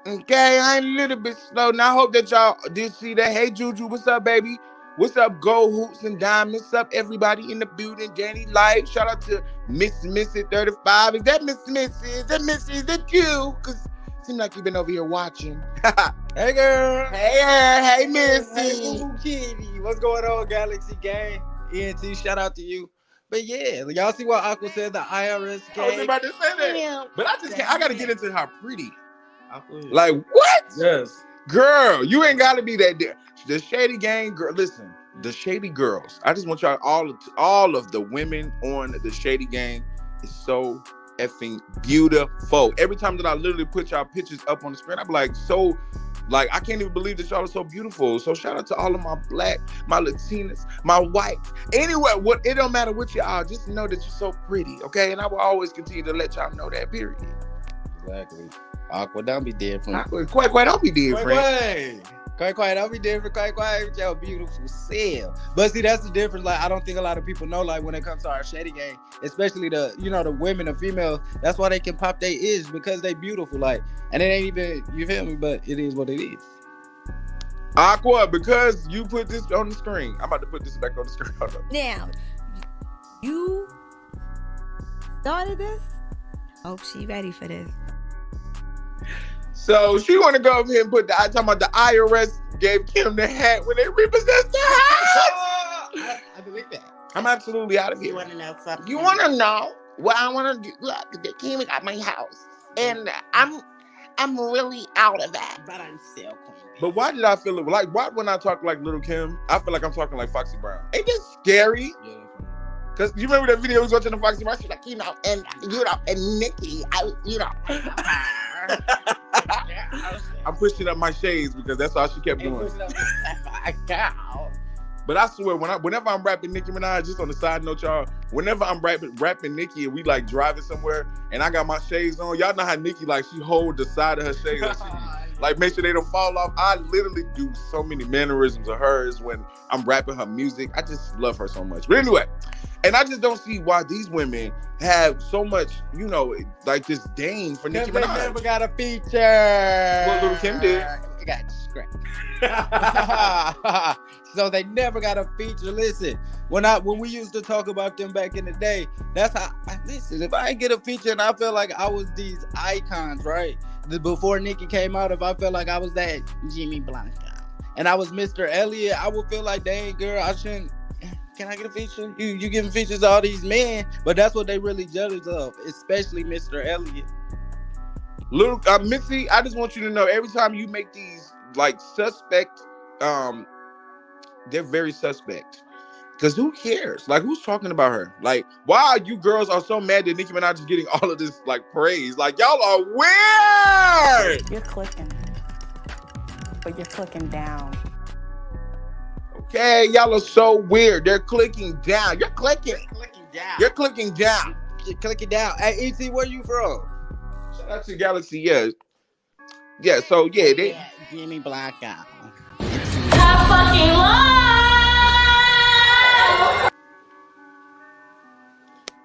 Okay, I'm a little bit slow. Now I hope that y'all did see that. Hey, Juju, what's up, baby? What's up, Gold Hoops and Diamonds? What's up, everybody in the building? Danny Light. Shout out to Missy 35. Is that Missy? Is that Missy? Is that you? Because it seems like you've been over here watching. Hey, girl. Hey, Missy. Hey, Boo Kitty. What's going on, Galaxy Gang? ENT, shout out to you. But yeah, y'all see what Aqua said, the IRS gang? I was about to say that. Yeah. But I got to get into how pretty. Like, what? Yes. Girl, you ain't got to be that there. The Shady Gang, girl, listen, the Shady Girls. I just want y'all, all of the women on the Shady Gang is so effing beautiful. Every time that I literally put y'all pictures up on the screen, I'm like, I can't even believe that y'all are so beautiful. So shout out to all of my black, my Latinas, my white. Anyway, it don't matter what y'all, just know that you're so pretty, okay? And I will always continue to let y'all know that, period. Exactly. Aqua, don't be different. Quite, don't be different. Quite, don't be different. Quite, with your beautiful self. But see, that's the difference. Like, I don't think a lot of people know, like, when it comes to our Shady Gang, especially the women, the females, that's why they can pop their ears, because they beautiful. Like, and it ain't even, you feel me? But it is what it is. Aqua, because you put this on the screen. I'm about to put this back on the screen. Now, You started this? Hope she ready for this. So she want to go over here and put I'm talking about the IRS gave Kim the hat when they repossessed the house. I believe that. I'm absolutely out of here. You want to know something? You want to know what I want to do? Look, they came and got my house, and I'm really out of that. But I'm still queen. But why did I feel it? Like, why when I talk like Little Kim, I feel like I'm talking like Foxy Brown? Ain't that scary? Yeah. Cause you remember that video we was watching the Foxy Brown? She's like, and Nicki, I'm pushing up my shades because that's all she kept doing. But I swear, whenever I'm rapping Nicki Minaj, just on the side note, y'all, whenever I'm rapping Nicki and we like driving somewhere and I got my shades on, y'all know how Nicki like she hold the side of her shades like, like make sure they don't fall off. I literally do so many mannerisms of hers when I'm rapping her music. I just love her so much. But anyway, and I just don't see why these women have so much, like disdain for Nicki Minaj. They never got a feature. Well, Little Kim did. It got scrapped. So they never got a feature. Listen, when we used to talk about them back in the day, that's how. Listen, if I ain't get a feature and I feel like I was these icons, right? Before Nicki came out, if I felt like I was that Jimmy Blanca and I was Mr. Elliott, I would feel like, dang girl, I shouldn't. Can I get a feature? You giving features to all these men, but that's what they really jealous of, especially Mr. Elliott. Little Missy, I just want you to know, every time you make these like suspect, they're very suspect. Because who cares? Like, who's talking about her? Like, why you girls are so mad that Nicki Minaj is getting all of this like praise? Like, y'all are weird. You're clicking, but you're clicking down. Okay, y'all are so weird. They're clicking down. You're clicking. Down. You're clicking down. You're clicking down. Hey, E.T., where you from? Shout out to Galaxy, yeah. Yeah, so yeah, they Jimmy Blackout. How fucking long?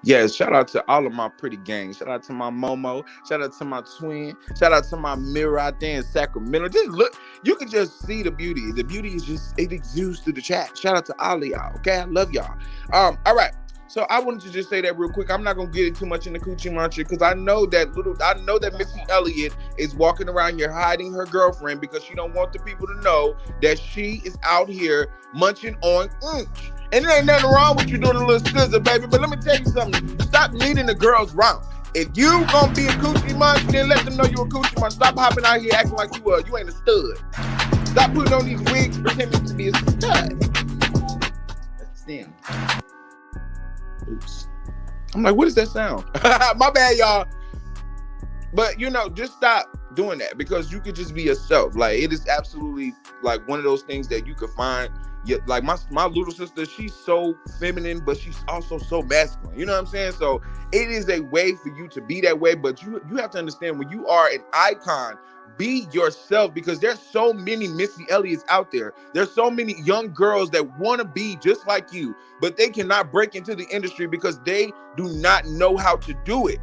yes, shout out to all of my pretty gang. Shout out to my Momo. Shout out to my twin. Shout out to my mirror out there in Sacramento. Just look, you can just see the beauty. The beauty is just, it exudes through the chat. Shout out to all of y'all. Okay, I love y'all. All right. So I wanted to just say that real quick. I'm not gonna get it too much in the coochie muncher because I know that Missy Elliott is walking around here hiding her girlfriend because she don't want the people to know that she is out here munching on inch. And there ain't nothing wrong with you doing a little scissor, baby. But let me tell you something. Stop leading the girls wrong. If you gonna be a coochie munch, then let them know you a coochie munch. Stop hopping out here acting like you ain't a stud. Stop putting on these wigs pretending to be a stud. That's them. Oops. I'm like, what does that sound? My bad, y'all. But just stop doing that because you could just be yourself. Like, it is absolutely like one of those things that you could find. Like my little sister, she's so feminine, but she's also so masculine. You know what I'm saying? So it is a way for you to be that way. But you have to understand, when you are an icon, be yourself, because there's so many Missy Elliott's out there. There's so many young girls that want to be just like you, but they cannot break into the industry because they do not know how to do it.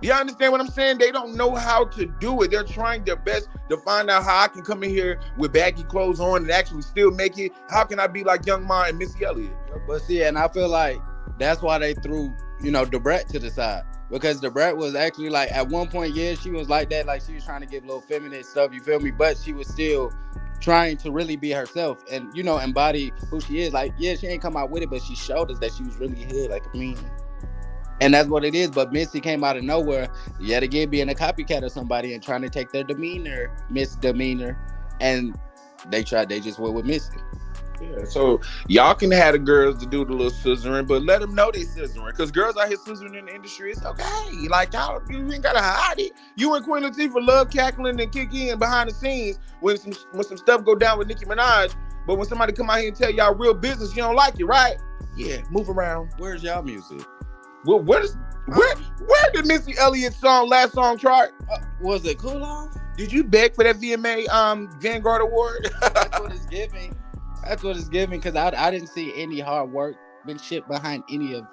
You understand what I'm saying? They don't know how to do it. They're trying their best to find out how I can come in here with baggy clothes on and actually still make it. How can I be like Young Ma and Missy Elliott? But see, and I feel like that's why they threw, Debrat to the side. Because Debrat was actually like, at one point, yeah, she was like that. Like, she was trying to give little feminine stuff, you feel me? But she was still trying to really be herself and, embody who she is. Like, yeah, she ain't come out with it, but she showed us that she was really hood, like a mean. And that's what it is. But Missy came out of nowhere, yet again, being a copycat of somebody and trying to take their misdemeanor. And they just went with Missy. Yeah, so y'all can have the girls to do the little scissoring, but let them know they scissoring. Because girls out here scissoring in the industry, it's okay. Like, y'all, you ain't gotta hide it. You and Queen Latifah love cackling and kick in behind the scenes when some stuff go down with Nicki Minaj. But when somebody come out here and tell y'all real business, you don't like it, right? Yeah, move around. Where's y'all music? Well, where did Missy Elliott's last song chart? Was it Cool Off? Did you beg for that VMA Vanguard Award? That's what it's giving. That's what it's giving, because I didn't see any hard workmanship behind anything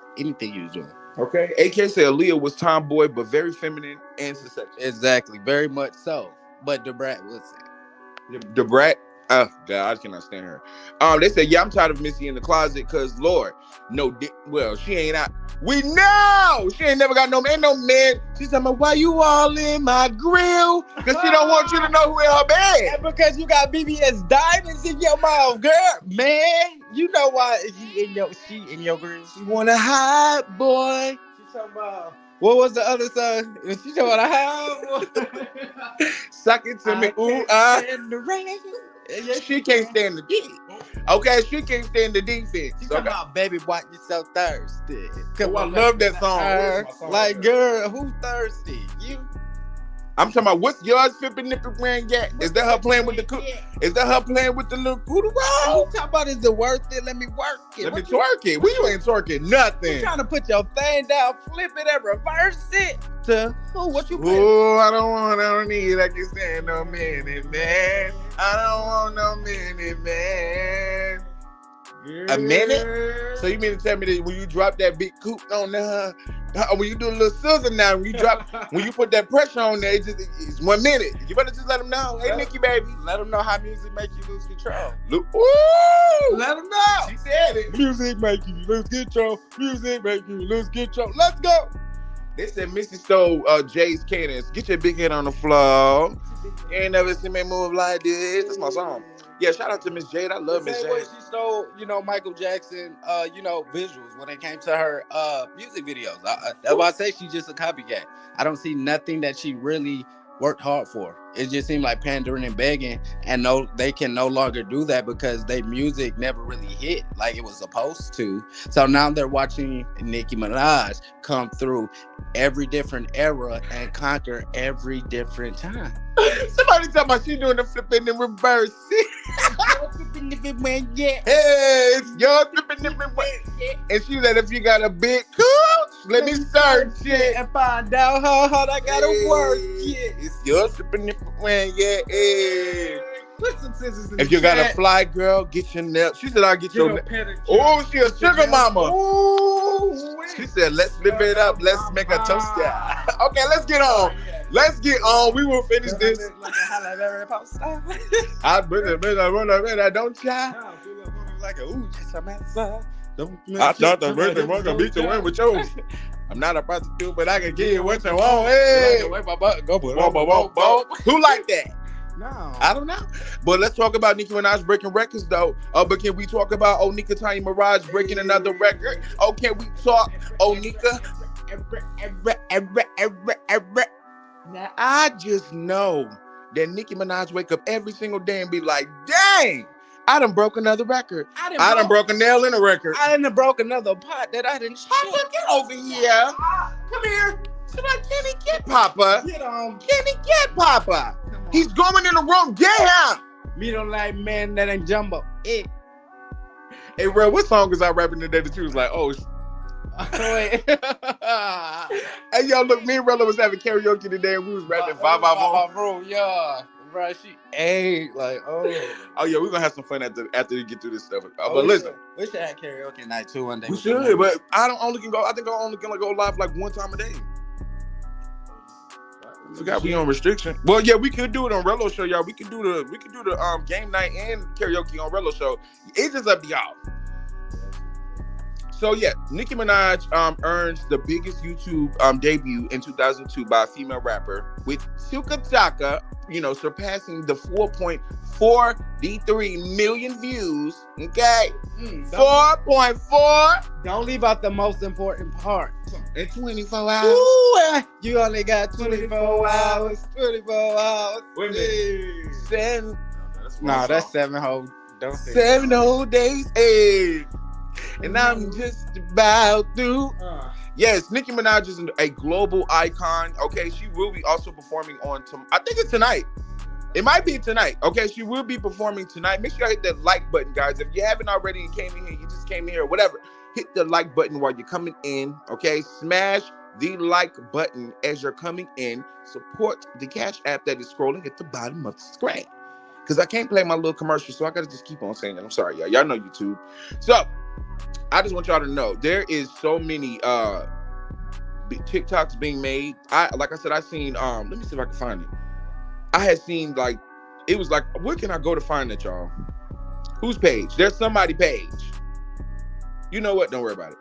you was doing. Okay. AK said Aaliyah was tomboy, but very feminine and successful. Exactly. Very much so. But Debrat was it. Debrat? Oh God, I cannot stand her. They said, yeah, I'm tired of Missy in the closet because Lord, well, she ain't out. We know she ain't never got no man. She's talking about why you all in my grill because she don't want you to know who in her bed. And because you got BBS diamonds in your mouth, girl, man. You know why she in your grill. She want a hot boy. She talking about. What was the other song? She talking about a hot boy. Suck it to me, ooh, in the rain. She can't stand the D. Okay, she can't stand the defense. She talking about, baby, why you so thirsty? Oh, I love that song. Like, girl, who thirsty? You? I'm talking about what's yours flipping nipping wearing yet? Is that her playing with the cook? Is that her playing with the little cooter roll? You talking about is it worth it? Let me work it. Let me twerk it. You ain't twerking nothing. You trying to put your thing down, flip it and reverse it to who? What you playing? Oh, I don't need. I can stand no minute, man. I don't want no minute, man. A minute? So you mean to tell me that when you drop that big coupe on there, when you do a little sizzle now, when you put that pressure on there, it's 1 minute. You better just let them know. Hey, Nicki, baby. Let them know how music make you lose control. Ooh! Let them know. She said it. Music make you lose control. Music make you lose control. Let's go. They said Missy stole Jay's cadence. Get your big head on the floor. You ain't never seen me move like this. That's my song. Yeah, shout out to Miss Jade. I love Miss Jade. Way she stole, Michael Jackson, visuals when it came to her music videos. That's why I say she's just a copycat. I don't see nothing that she really worked hard for. It just seemed like pandering and begging, and they can no longer do that because their music never really hit like it was supposed to. So now they're watching Nicki Minaj come through every different era and conquer every different time. Somebody talking about she doing the flipping in reverse. Flipping if it went, yeah. Hey, it's your flipping if it went. And she said, if you got a big cooch, let me search it and find out how hard I gotta work. Yeah, it's your flipping if it went, yeah. Hey. Put some scissors in if you got a fly girl, get your nails. She said, I'll get your nails. Oh, she a sugar mama. Ooh, she said, let's live it up. Let's make a toast. Yeah. Okay, let's get on. Let's get on. We will finish this. I don't try. Like a ooh, just a mess. I thought the birthday was gonna beat your win with yours. I'm not a prostitute, but I can give you what you want. Hey, who like that? No, I don't know. But let's talk about Nicki Minaj breaking records, though. But can we talk about Nicki Minaj breaking another record? Oh, can we talk Nicki? Now I just know that Nicki Minaj wake up every single day and be like, "Dang, I done broke another record. I done broke a nail in a record. I done broke another pot that I didn't. Papa, get over here. Come here. She's like, Kenny, get Papa. Get on. Kenny, get Papa. He's going in the room. Get him. Me don't like man that ain't jumbo. Hey, bro, what song is I rapping today that you was like, oh, wait. Hey, yo, look, me and Rella was having karaoke today and we was rapping 5 bro, yeah. Bro, she ate like, oh yeah, we're gonna have some fun after we get through this stuff. But listen, we should have karaoke night too one day. We should, but I think I only can go live like one time a day. Forgot we on restriction. Well, yeah, we could do it on Rello Show, y'all. We could do the game night and karaoke on Rello Show. It's just up to y'all. So yeah, Nicki Minaj earns the biggest YouTube debut in 2002 by a female rapper with Taka, surpassing the 4.43 million views. Okay, 4.4. Don't leave out the most important part. In 24 hours. Ooh, you only got 24 hours. 24 hours. Wait a minute. 7. No, that's 7 whole. Don't say 7 whole days. Hey. And I'm just about through. Yes, Nicki Minaj is a global icon. Okay, she will be also performing on. I think it's tonight. It might be tonight. Okay, she will be performing tonight. Make sure you hit that like button, guys. If you haven't already and came in here, you just came in here, whatever. Hit the like button while you're coming in. Okay, smash the like button as you're coming in. Support the Cash App that is scrolling at the bottom of the screen. Because I can't play my little commercial, so I gotta just keep on saying it. I'm sorry, y'all. Y'all know YouTube. So I just want y'all to know there is so many TikToks being made. Like I said, I seen let me see if I can find it. I had seen like it was like, where can I go to find that, y'all? Whose page? There's somebody page. You know what? Don't worry about it.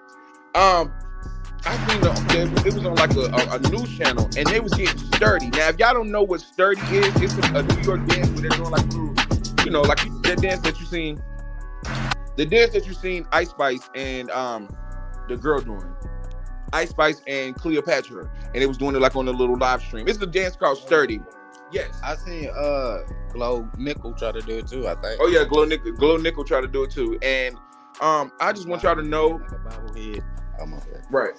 I seen it was on like a news channel, and they was getting sturdy. Now, if y'all don't know what sturdy is, it's a New York dance where they're doing like little, you know, like that dance that you seen. The dance that you seen Ice Spice and the girl doing. Ice Spice and Cleopatra, and it was doing it like on a little live stream. It's a dance called Sturdy. Yes, I seen Glow Nickel try to do it too. I think. Oh yeah, Glow Nickel try to do it too. And I just want y'all to know. Like a bobblehead. Right.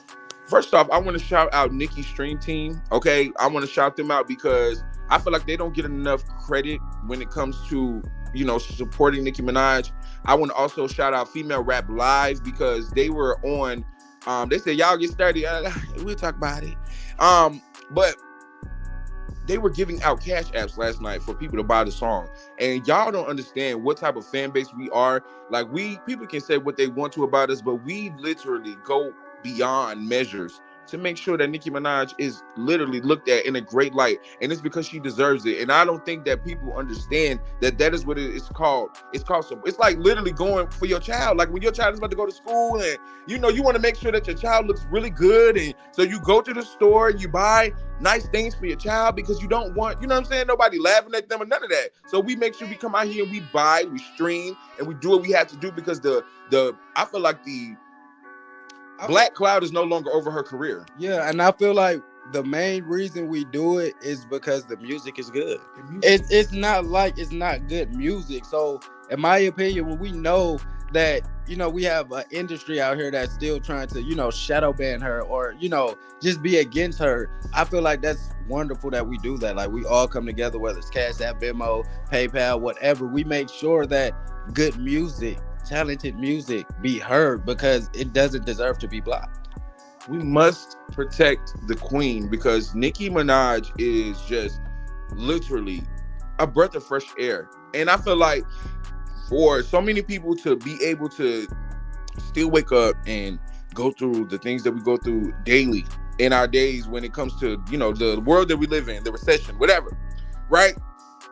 First off, I want to shout out Nicki's Stream Team. Okay, I want to shout them out because I feel like they don't get enough credit when it comes to, you know, supporting Nicki Minaj. I want to also shout out Female Rap Live because they were on. They said y'all get sturdy. We'll talk about it. But they were giving out cash apps last night for people to buy the song, and y'all don't understand what type of fan base we are. Like, people can say what they want to about us, but we literally go beyond measures to make sure that Nicki Minaj is literally looked at in a great light, and it's because she deserves it. And I don't think that people understand that that is what it's called. It's like literally going for your child. Like when your child is about to go to school, and you know you want to make sure that your child looks really good, and so you go to the store, you buy nice things for your child because you don't want, you know what I'm saying, nobody laughing at them or none of that. So we make sure we come out here and we buy, we stream, and we do what we have to do because I feel like the black cloud is no longer over her career. Yeah, and I feel like the main reason we do it is because the music is good. It's not like it's not good music. So in my opinion, when we know that, you know, we have an industry out here that's still trying to, you know, shadow ban her or, you know, just be against her, I feel like that's wonderful that we do that. Like we all come together, whether it's Cash App, Venmo, PayPal, whatever. We make sure that good music, talented music be heard because it doesn't deserve to be blocked. We must protect the queen because Nicki Minaj is just literally a breath of fresh air. And I feel like for so many people to be able to still wake up and go through the things that we go through daily in our days when it comes to, you know, the world that we live in, the recession, whatever, right?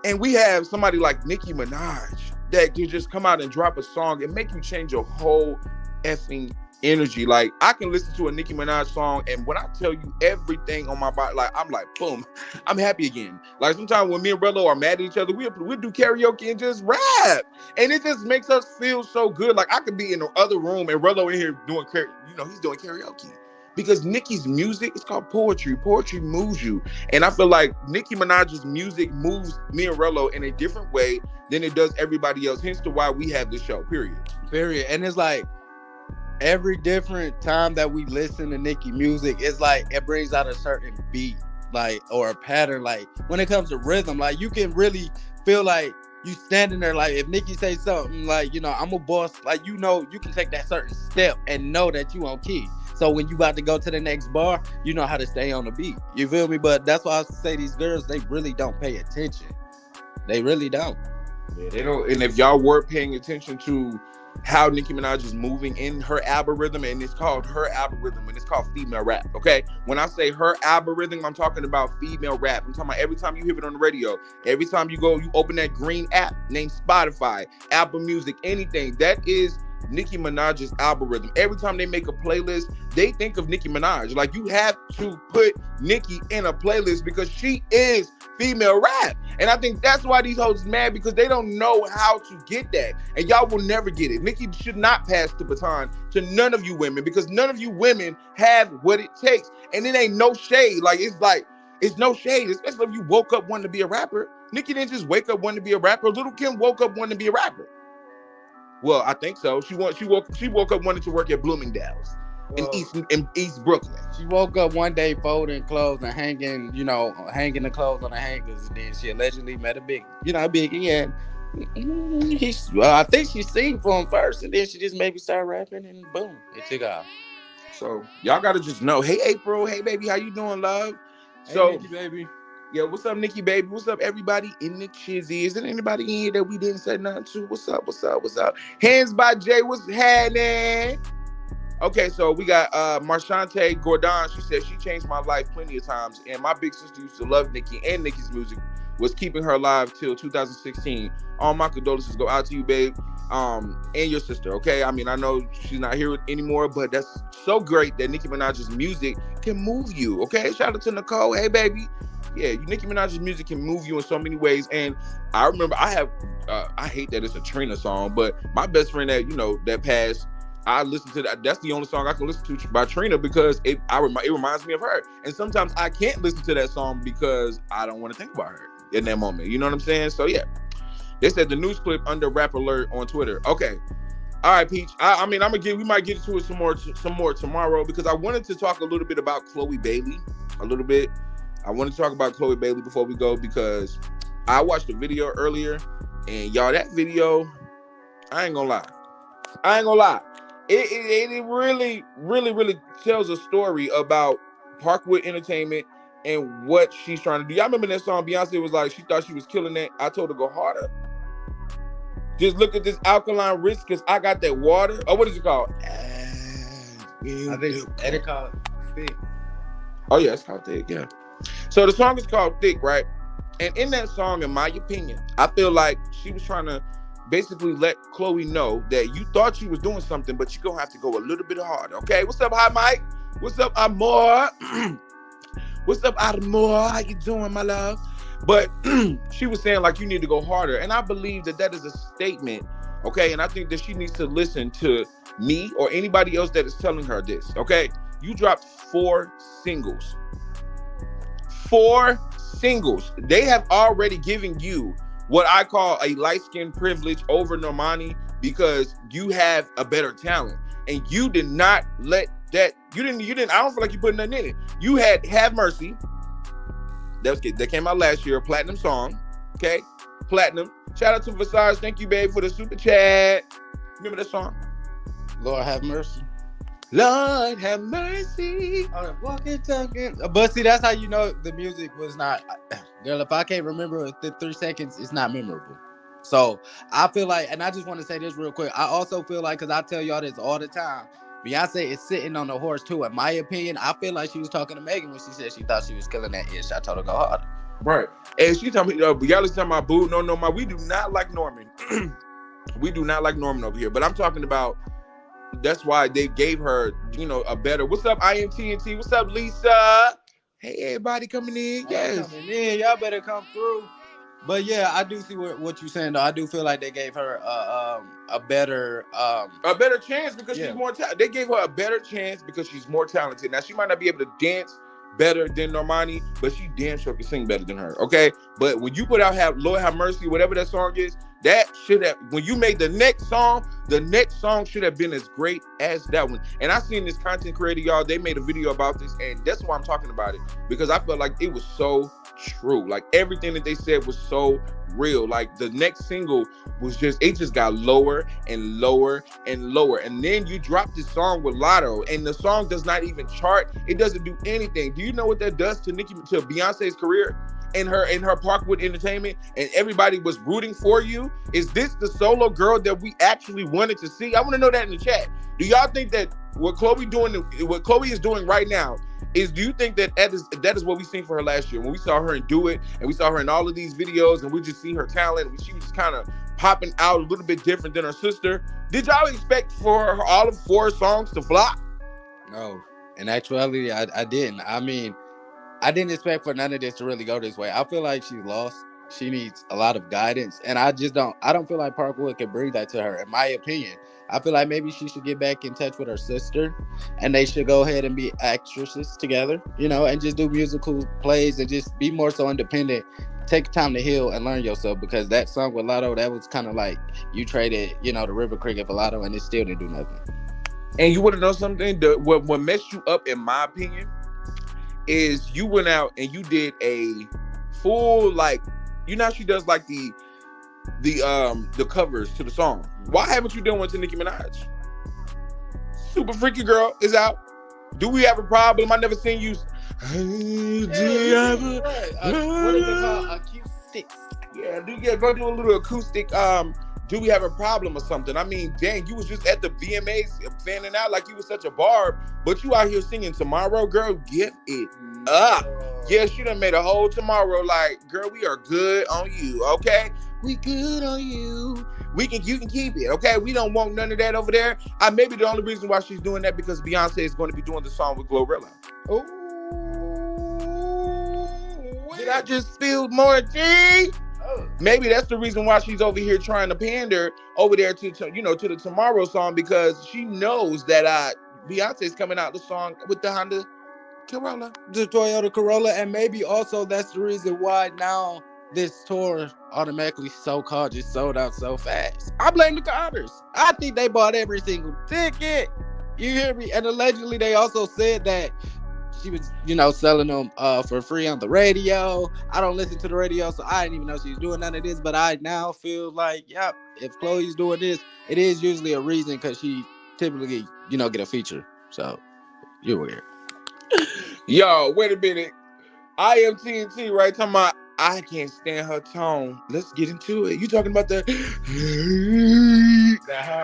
And we have somebody like Nicki Minaj that can just come out and drop a song and make you change your whole effing energy. Like I can listen to a Nicki Minaj song, and when I tell you everything on my body, like I'm like, boom, I'm happy again. Like sometimes when me and Rello are mad at each other, we do karaoke and just rap, and it just makes us feel so good. Like I could be in the other room and Rello in here doing, you know, he's doing karaoke. Because Nicki's music, it's called poetry. Poetry moves you. And I feel like Nicki Minaj's music moves me and Rello in a different way than it does everybody else. Hence to why we have this show, period. And it's like every different time that we listen to Nicki music, it's like it brings out a certain beat, like, or a pattern. Like when it comes to rhythm, like you can really feel like you standing there, like if Nicki say something like, you know, I'm a boss, like, you know, you can take that certain step and know that you on key. So when you about to go to the next bar, you know how to stay on the beat. You feel me? But that's why I say these girls, they really don't pay attention. They really don't. Yeah, they don't. And if y'all were paying attention to how Nicki Minaj is moving in her algorithm, and it's called her algorithm, and it's called female rap, okay? When I say her algorithm, I'm talking about female rap. I'm talking about every time you hear it on the radio, every time you go, you open that green app named Spotify, Apple Music, anything, that is Nicki Minaj's algorithm. Every time they make a playlist, they think of Nicki Minaj. Like you have to put Nicki in a playlist because she is female rap. And I think that's why these hoes is mad, because they don't know how to get that. And y'all will never get it. Nicki should not pass the baton to none of you women, because none of you women have what it takes. And it ain't no shade. It's no shade, especially if you woke up wanting to be a rapper. Nicki didn't just wake up wanting to be a rapper. Little Kim woke up wanting to be a rapper. Well, I think so. She woke up wanting to work at Bloomingdale's in East Brooklyn. She woke up one day folding clothes and hanging the clothes on the hangers, and then she allegedly met a Biggie, and I think she sang for him first, and then she just maybe started rapping, and boom, it took off. So y'all gotta just know, hey April, hey baby, how you doing, love? Hey, Nicki, baby. Yeah, what's up, Nicki, baby? What's up, everybody in the chizzy? Is there anybody in here that we didn't say nothing to? What's up? Hands by Jay, what's happening? Okay, so we got Marchante Gordon. She said she changed my life plenty of times, and my big sister used to love Nicki and Nicki's music. was keeping her alive till 2016. All my condolences go out to you, babe, and your sister, okay? I mean, I know she's not here anymore, but that's so great that Nicki Minaj's music can move you, okay? Shout out to Nicole. Hey, baby. Yeah, Nicki Minaj's music can move you in so many ways. And I remember I hate that it's a Trina song, but my best friend that passed, I listen to that. That's the only song I can listen to by Trina because it reminds me of her. And sometimes I can't listen to that song because I don't want to think about her in that moment. You know what I'm saying? So yeah, they said the news clip under Rap Alert on Twitter. Okay, all right, Peach. I mean, we might get into it some more tomorrow because I wanted to talk a little bit about Chloe Bailey a little bit. I want to talk about Chloe Bailey before we go because I watched the video earlier, and y'all, that video, I ain't gonna lie. It really, really, really tells a story about Parkwood Entertainment and what she's trying to do. Y'all remember that song Beyonce was like, she thought she was killing that. I told her go harder. Just look at this alkaline risk because I got that water. Oh, what is it called? I think it's called Thick. Oh, yeah, it's called Thick, yeah. So the song is called Thick, right? And in that song, in my opinion, I feel like she was trying to basically let Chloe know that you thought she was doing something, but you're going to have to go a little bit harder, okay? What's up, Hi Mike? What's up, Amor? What's up, Amor? How you doing, my love? But she was saying, like, you need to go harder. And I believe that is a statement, okay? And I think that she needs to listen to me or anybody else that is telling her this, okay? You dropped 4 singles. 4 singles. They have already given you what I call a light-skin privilege over Normani because you have a better talent. And you did not let that, you didn't, I don't feel like you put nothing in it. You had Have Mercy. That came out last year, a platinum song. Okay? Platinum. Shout out to Visage. Thank you, babe, for the super chat. Remember that song? Lord have mercy. Lord have mercy. Walking, talking. But see, that's how you know the music was not. Girl, if I can't remember the 3 seconds, it's not memorable. So I feel like, and I just want to say this real quick. I also feel like, because I tell y'all this all the time, Beyonce is sitting on the horse too. In my opinion, I feel like she was talking to Megan when she said she thought she was killing that ish. I told her go harder. Right. And she told me, y'all listen to my boo. No, we do not like Norman. We do not like Norman over here. But I'm talking about, that's why they gave her, a better. What's up, IMTNT? What's up, Lisa? Hey, everybody coming in. Yes. Coming in. Y'all better come through. But yeah, I do see what you're saying though. I do feel like they gave her a better chance because she's more talented. They gave her a better chance because she's more talented. Now she might not be able to dance better than Normani, but she damn sure can sing better than her. Okay, but when you put out Lord Have Mercy, whatever that song is, that should have, when you made the next song should have been as great as that one. And I seen this content creator, y'all, they made a video about this, and that's why I'm talking about it, because I felt like it was so true. Like everything that they said was so real. Like the next single was it just got lower and lower and lower. And then you drop this song with Lotto, and the song does not even chart. It doesn't do anything. Do you know what that does to Beyonce's career? In her Parkwood Entertainment, and everybody was rooting for you? Is this the solo girl that we actually wanted to see? I want to know that in the chat. Do y'all think that what Chloe is doing right now do you think that is what we seen for her last year when we saw her and Do It, and we saw her in all of these videos, and we just see her talent, and she was just kind of popping out a little bit different than her sister? Did y'all expect for all of 4 songs to flop? No, in actuality, I didn't. I mean, I didn't expect for none of this to really go this way. I feel like she's lost. She needs a lot of guidance. And I don't feel like Parkwood can bring that to her, in my opinion. I feel like maybe she should get back in touch with her sister, and they should go ahead and be actresses together, and just do musical plays and just be more so independent. Take time to heal and learn yourself, because that song with Lotto, that was kind of like you traded, the River Cricket for Lotto, and it still didn't do nothing. And you want to know something? What messed you up, in my opinion, is you went out and you did a full, she does like the covers to the song. Why haven't you done one to Nicki Minaj? Super Freaky Girl is out. Do we have a problem? I never seen you. What is it called? Acoustic. Yeah, go do a little acoustic do we have a problem or something? I mean, dang, you was just at the VMAs fanning out like you was such a barb, but you out here singing Tomorrow, girl, give it up. Yeah, she done made a whole Tomorrow like, girl, we are good on you, okay? We good on you. You can keep it, okay? We don't want none of that over there. Maybe the only reason why she's doing that because Beyonce is going to be doing the song with Glorilla. Oh, did I just spill more tea? Maybe that's the reason why she's over here trying to pander over there to the Tomorrow song, because she knows that Beyonce's coming out the song with the Honda Corolla, the Toyota Corolla, and maybe also that's the reason why now this tour automatically so-called just sold out so fast. I blame the Carters. I think they bought every single ticket. You hear me? And allegedly they also said that she was, selling them for free on the radio. I don't listen to the radio, so I didn't even know she was doing none of this. But I now feel like, yep, if Chloe's doing this, it is usually a reason, because she typically, get a feature. So you're weird. Yo, wait a minute. I am TNT, right? Talking about I can't stand her tone. Let's get into it. You talking about the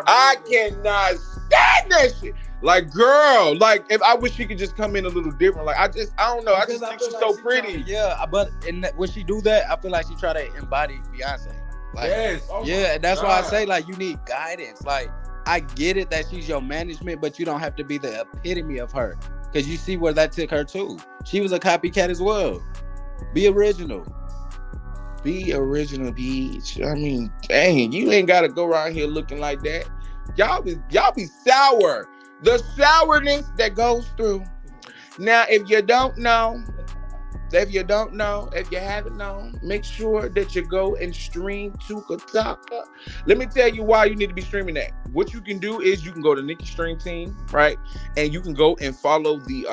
I cannot stand that shit. Like, girl, like, if I wish she could just come in a little different. Like, I don't know. I just think she's so pretty. But when she do that, I feel like she try to embody Beyonce. Like, yes. Oh yeah, and that's why I say, like, you need guidance. Like, I get it that she's your management, but you don't have to be the epitome of her. Because you see where that took her to. She was a copycat as well. Be original. Be original, bitch. I mean, dang, you ain't got to go around here looking like that. Y'all be sour. The sourness that goes through. Now, if you haven't known, make sure that you go and stream Taka. Let me tell you why you need to be streaming that. What you can do is you can go to Nicki Stream Team, right? And you can go and follow the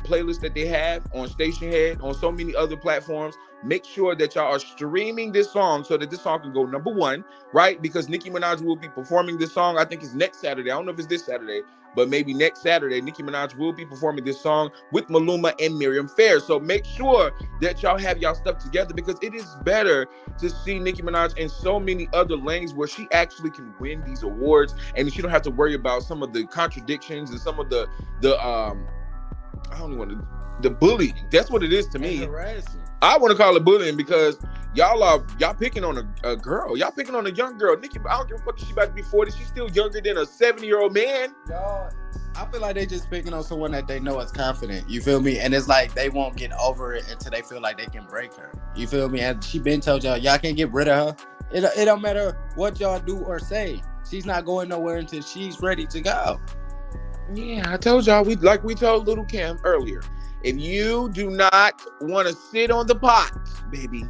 playlist that they have on Station Head, on so many other platforms. Make sure that y'all are streaming this song so that this song can go #1, right? Because Nicki Minaj will be performing this song. I think it's next Saturday. I don't know if it's this Saturday, but maybe next Saturday, Nicki Minaj will be performing this song with Maluma and Miriam Fair. So make sure that y'all have y'all stuff together, because it is better to see Nicki Minaj in so many other lanes where she actually can win these awards, and she don't have to worry about some of the contradictions and some of the bullying. That's what it is to me. I want to call it bullying, because y'all picking on a girl. Y'all picking on a young girl. Nicki, I don't give a fuck if she about to be 40. She's still younger than a 70-year-old man. Y'all, I feel like they just picking on someone that they know is confident. You feel me? And it's like they won't get over it until they feel like they can break her. You feel me? And she been told y'all can't get rid of her. It don't matter what y'all do or say. She's not going nowhere until she's ready to go. Yeah, I told y'all, we told Little Kim earlier. If you do not want to sit on the pot, baby,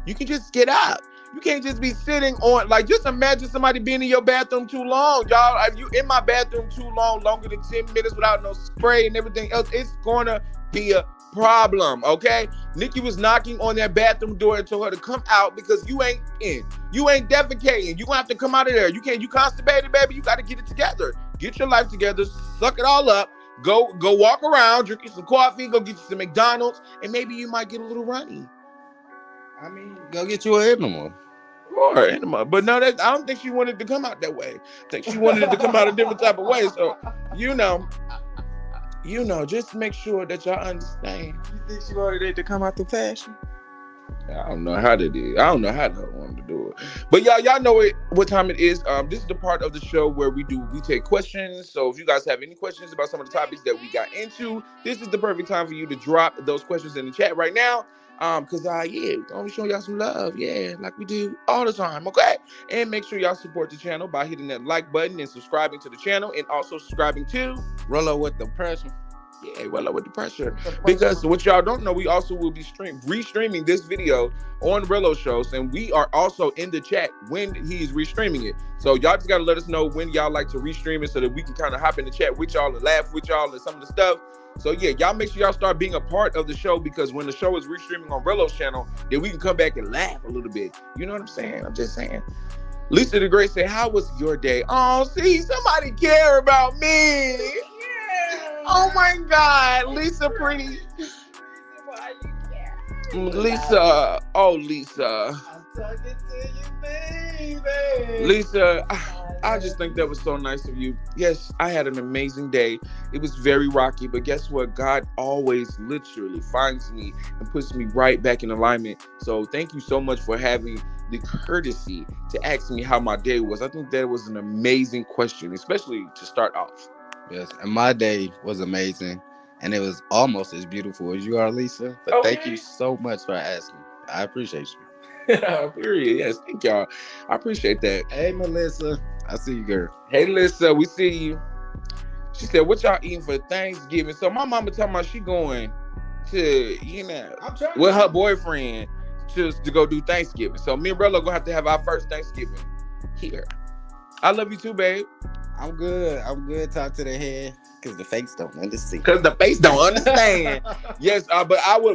you can just get up. You can't just be sitting on, like, just imagine somebody being in your bathroom too long, y'all. If you in my bathroom too long, longer than 10 minutes without no spray and everything else, it's going to be a problem, okay? Nicki was knocking on that bathroom door and told her to come out because you ain't in. You ain't defecating. You gonna have to come out of there. You constipated, baby. You got to get it together. Get your life together. Suck it all up. Go walk around, drink you some coffee, go get you some McDonald's, and maybe you might get a little runny. I mean, go get you an enema. Or enema. But no, I don't think she wanted to come out that way. I think she wanted it to come out a different type of way. So, just make sure that y'all understand. You think she wanted it to come out through fashion? I don't know how they did. I don't know how they wanted to do it. But y'all know what time it is. This is the part of the show where we take questions. So if you guys have any questions about some of the topics that we got into, this is the perfect time for you to drop those questions in the chat right now. Because we're gonna be showing y'all some love, like we do all the time, okay? And make sure y'all support the channel by hitting that like button and subscribing to the channel, and also subscribing to Rollo with the Pressure. Yeah, well, with the pressure. Because what y'all don't know, we also will be restreaming this video on Rillo Shows, and we are also in the chat when he's restreaming it. So y'all just gotta let us know when y'all like to restream it so that we can kind of hop in the chat with y'all and laugh with y'all and some of the stuff. So yeah, y'all make sure y'all start being a part of the show, because when the show is restreaming on Rillo's channel, then we can come back and laugh a little bit. You know what I'm saying? I'm just saying. Lisa the Great said, how was your day? Oh, see, somebody care about me. Oh my God, Lisa pretty. Lisa, oh Lisa. I'm talking to you, Lisa, I just think that was so nice of you. Yes, I had an amazing day. It was very rocky, but guess what? God always literally finds me and puts me right back in alignment. So thank you so much for having the courtesy to ask me how my day was. I think that was an amazing question, especially to start off. Yes, and my day was amazing, and it was almost as beautiful as you are, Lisa. But thank you so much for asking. I appreciate you. Period. Yes, thank y'all. I appreciate that. Hey, Melissa. I see you, girl. Hey, Lisa, we see you. She said, what y'all eating for Thanksgiving? So my mama talking about she going to, with her boyfriend to go do Thanksgiving. So me and Rello gonna have to have our first Thanksgiving here. I love you too, babe. I'm good. Talk to the head. Because the face don't understand. Yes, but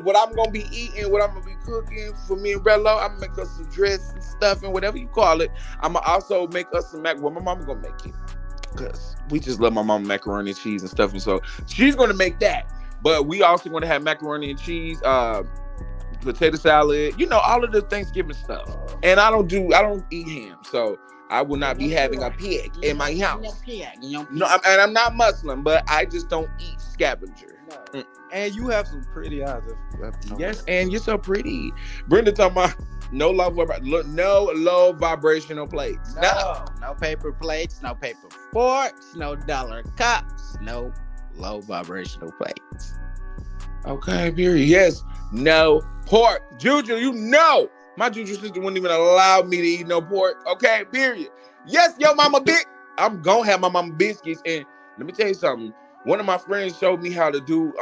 what I'm gonna be eating, what I'm gonna be cooking for me and Rello, I'm gonna make us some dress and stuff and whatever you call it. I'm gonna also make us some well, my mama gonna make it. Because we just love my mama macaroni and cheese and stuff. And so she's gonna make that. But we also gonna have macaroni and cheese, potato salad, all of the Thanksgiving stuff. And I don't eat ham. So I will not be having a pig in my house. No, and I'm not Muslim, but I just don't eat scavenger. No. And you have some pretty eyes. Yes, and you're so pretty. Brenda talking about no low vibrational plates. No paper plates, no paper forks, no dollar cups, no low vibrational plates. Okay, period. Yes, no pork. Juju, my Juju sister wouldn't even allow me to eat no pork. Okay, period. Yes, yo mama I'm gonna have my mama biscuits. And let me tell you something. One of my friends showed me how to do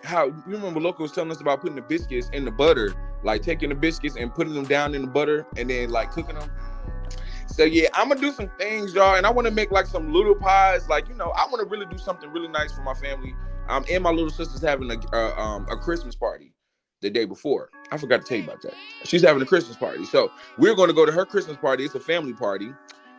how you remember Loco was telling us about putting the biscuits in the butter, like taking the biscuits and putting them down in the butter and then like cooking them. So yeah, I'm gonna do some things, y'all, and I want to make like some little pies. Like I want to really do something really nice for my family. And my little sister's having a Christmas party the day before. I forgot to tell you about that. She's having a Christmas party. So we're going to go to her Christmas party. It's a family party.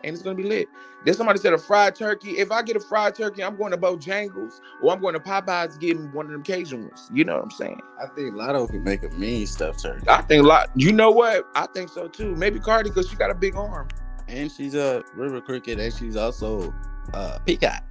And it's going to be lit. Then somebody said a fried turkey. If I get a fried turkey, I'm going to Bojangles or I'm going to Popeyes getting one of them Cajun ones. You know what I'm saying? I think Lotto can make a mean stuffed turkey. I think you know what? I think so too. Maybe Cardi because she got a big arm. And she's a river cricket and she's also a peacock.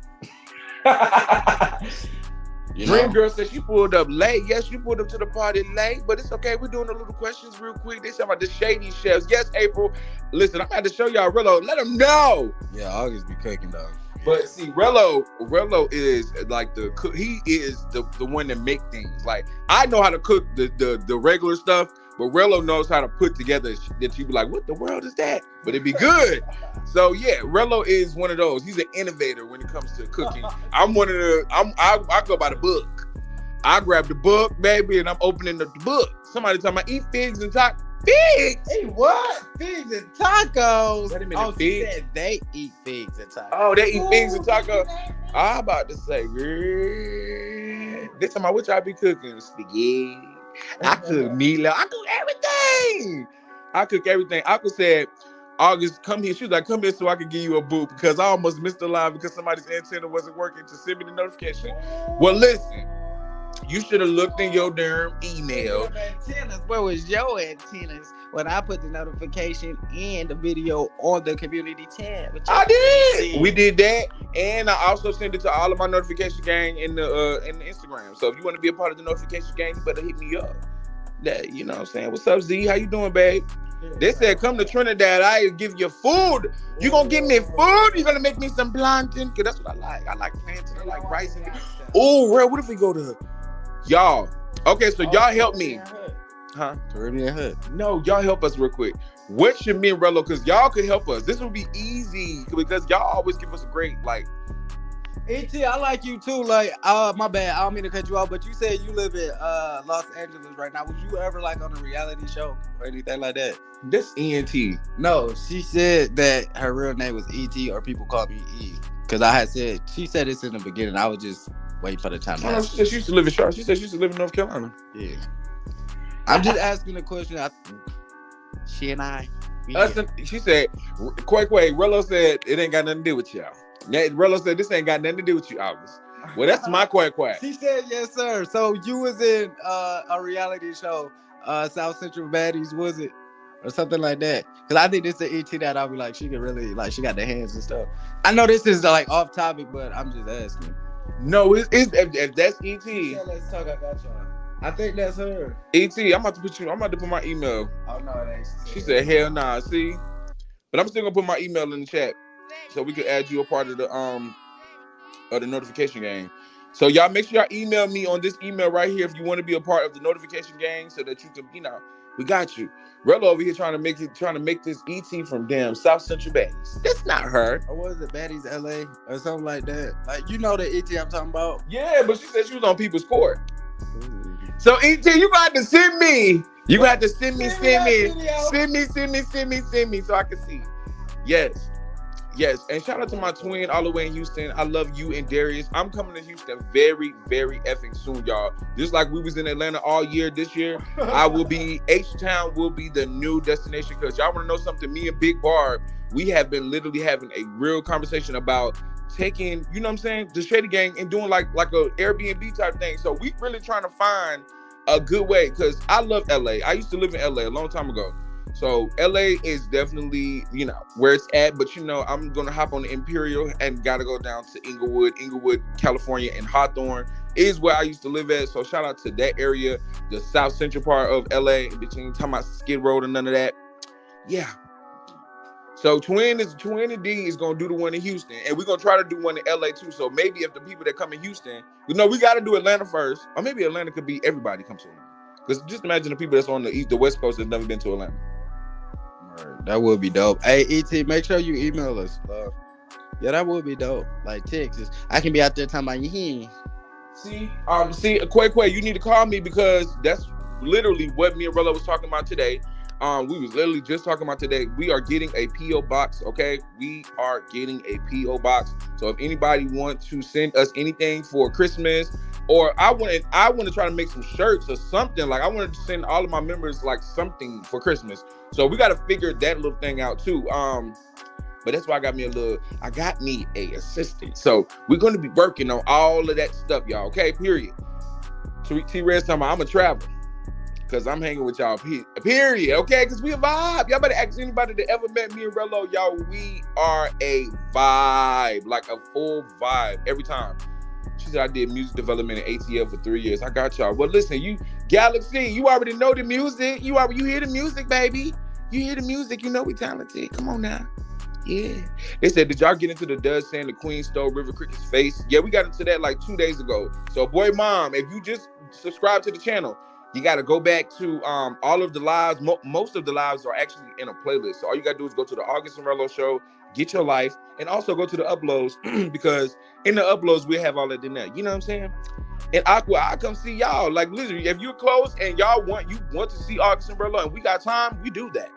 Dream Girl said she pulled up late. Yes, you pulled up to the party late, but it's okay. We're doing the little questions real quick. They said about the shady chefs. Yes, April. Listen, I'm about to show y'all Rello. Let them know. Yeah, August be cooking though. But see, Rello is like the cook. He is the one that make things. Like I know how to cook the regular stuff, but Rello knows how to put together that you be like, what the world is that? But it be good. So yeah, Rello is one of those. He's an innovator when it comes to cooking. I'm one of the. I go by the book. I grab the book, baby, and I'm opening up the book. Somebody talking about eat figs and tacos. Figs? Hey, what? Figs and tacos? Wait a minute, figs? Said they eat figs and tacos. Oh, they eat figs and tacos. I'm about to say, girl. This time, what y'all be cooking? Spaghetti. I cook meatloaf. I cook everything. Uncle said, August, come here. She was like, come here so I can give you a boot because I almost missed the line because somebody's antenna wasn't working to send me the notification. Well, listen. You should have looked in your damn email. Antennas. Where was your antennas when I put the notification and the video on the community tab? I did. We did that, and I also sent it to all of my notification gang in the Instagram. So if you want to be a part of the notification gang, you better hit me up. That you know what I'm saying. What's up, Z? How you doing, babe? They said come to Trinidad. I give you food. You gonna give me food? You gonna make me some plantain? Cause that's what I like. I like plantain. I like rice. Oh, real. What if we go to y'all? Okay, so y'all help me. Huh? Caribbean Hood. No, y'all help us real quick. What should me and Rello? Cause y'all could help us. This would be easy because y'all always give us a great E.T., I like you too. Like, my bad. I don't mean to cut you off, but you said you live in Los Angeles right now. Was you ever like on a reality show or anything like that? This E.N.T. No, she said that her real name was E.T. or people call me E. Because she said this in the beginning. I was just waiting for the time. She said she used to live in Charlotte. She said she used to live in North Carolina. Yeah. I'm just asking a question. She and I. She said, Quay, Rello said it ain't got nothing to do with y'all. Rello said this ain't got nothing to do with you, August. Well, that's my Quay. She said yes, sir. So you was in a reality show, South Central Baddies, was it? or something like that. Cause I think this is the ET that I'll be like, she can really like, she got the hands and stuff. I know this is like off topic, but I'm just asking. No, it's if that's ET. Yeah, let's talk. I got y'all. I think that's her. ET, I'm about to put my email. Oh no, it ain't. She said, hell nah. See, but I'm still gonna put my email in the chat so we can add you a part of the notification gang. So y'all make sure y'all email me on this email right here if you want to be a part of the notification gang, so that you can, we got you. Rello over here trying to make this ET from damn South Central Baddies. That's not her. Or was it Baddies LA or something like that? Like, the ET I'm talking about? Yeah, but she said she was on People's Court. So ET, you gonna have to send me. You gonna have to send me so I can see. Yes, and shout out to my twin all the way in Houston. I love you and Darius. I'm coming to Houston very, very effing soon, y'all. Just like we was in Atlanta all year this year, H-Town will be the new destination. Because y'all want to know something? Me and Big Barb, we have been literally having a real conversation about taking, the Shady Gang and doing like a Airbnb type thing. So we really trying to find a good way, because I love LA. I used to live in LA a long time ago. So LA is definitely, where it's at, but I'm gonna hop on the Imperial and gotta go down to Inglewood, California, and Hawthorne is where I used to live at. So shout out to that area, the South Central part of LA, and between talking about Skid Row and none of that. Yeah. So Twin and D is gonna do the one in Houston, and we're gonna try to do one in LA too. So maybe if the people that come in Houston, we gotta do Atlanta first, or maybe Atlanta could be everybody comes to Atlanta. Because just imagine the people that's on the West Coast that's never been to Atlanta. That would be dope. Hey, ET, make sure you email us. Yeah, that would be dope. Like Texas, I can be out there talking about you. See, Quay, you need to call me, because that's literally what me and Rello was talking about today. We was literally just talking about today. We are getting a P.O. box, okay? We are getting a P.O. box. So if anybody wants to send us anything for Christmas, or I want to try to make some shirts or something. Like, I wanted to send all of my members like something for Christmas. So we got to figure that little thing out too. But that's why I got me a assistant. So we're going to be working on all of that stuff, y'all. Okay, period. T-Red's talking about I'm a traveler, because I'm hanging with y'all, period. Okay, because we a vibe. Y'all better ask anybody that ever met me and Rello. Y'all, we are a vibe, like a full vibe every time. She said I did music development at ATL for 3 years. I got y'all. Well, listen, you Galaxy, you already know the music. You hear the music, baby. You hear the music. You know we talented. Come on now. Yeah. They said, did y'all get into the Dud saying the Queen stole River Cricket's face? Yeah, we got into that like 2 days ago. So, boy, mom, if you just subscribe to the channel, you got to go back to all of the lives. Most of the lives are actually in a playlist. So all you got to do is go to the August and Rello show, get your life, and also go to the uploads, because in the uploads, we have all that in there. You know what I'm saying? And Aqua, I come see y'all. Like, literally, if you're close and y'all want to see August and Rello and we got time, we do that.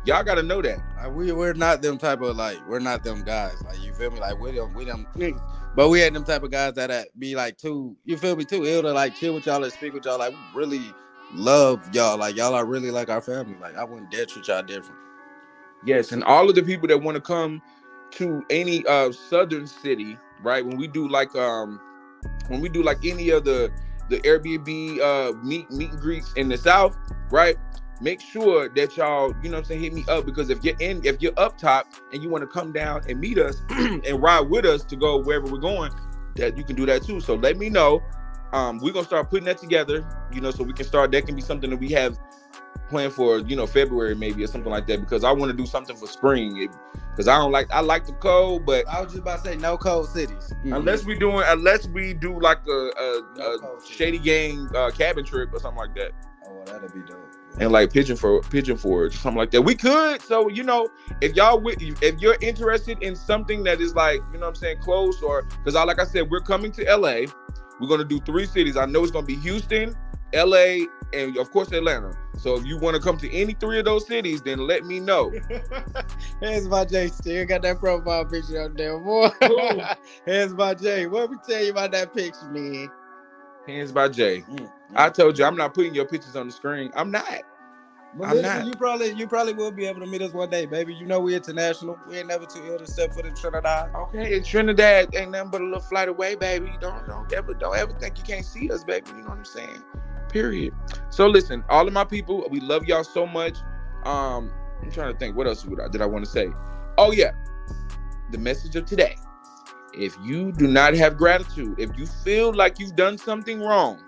Y'all got to know that. We're not them type of, we're not them guys. Like, you feel me? Like, we them. But we had them type of guys that be like too, you feel me, too ill to like chill with y'all and speak with y'all. Like, we really love y'all. Like, y'all are really like our family. Like, I wouldn't dare treat y'all different. Yes, and all of the people that want to come to any southern city, right? When we do like any of the Airbnb meet and greets in the South, right? Make sure that y'all, hit me up, because if you're up top and you want to come down and meet us and ride with us to go wherever we're going, that you can do that too. So let me know. We're gonna start putting that together, so we can start. That can be something that we have planned for, February maybe or something like that, because I want to do something for spring. Because I like the cold, but I was just about to say no cold cities. Mm-hmm. Unless we do like a Shady Gang cabin trip or something like that. Oh, well, that'd be dope. And like pigeon forage, something like that. We could. So, if you're interested in something that is like, close, or because like I said, we're coming to LA. We're gonna do 3 cities. I know it's gonna be Houston, LA, and of course Atlanta. So if you want to come to any 3 of those cities, then let me know. Here's my J. Still got that profile picture up there, boy. Here's my J. What we tell you about that picture, man? Hands by Jay. I told you I'm not putting your pictures on the screen. I'm not. But listen, you probably will be able to meet us one day, baby. We international. We ain't never too ill to step foot in Trinidad. Okay, in Trinidad ain't nothing but a little flight away, baby. Don't ever think you can't see us, baby. You know what I'm saying? Period. So listen, all of my people, we love y'all so much. I'm trying to think. What else did I want to say? Oh yeah, the message of today. If you do not have gratitude, if you feel like you've done something wrong,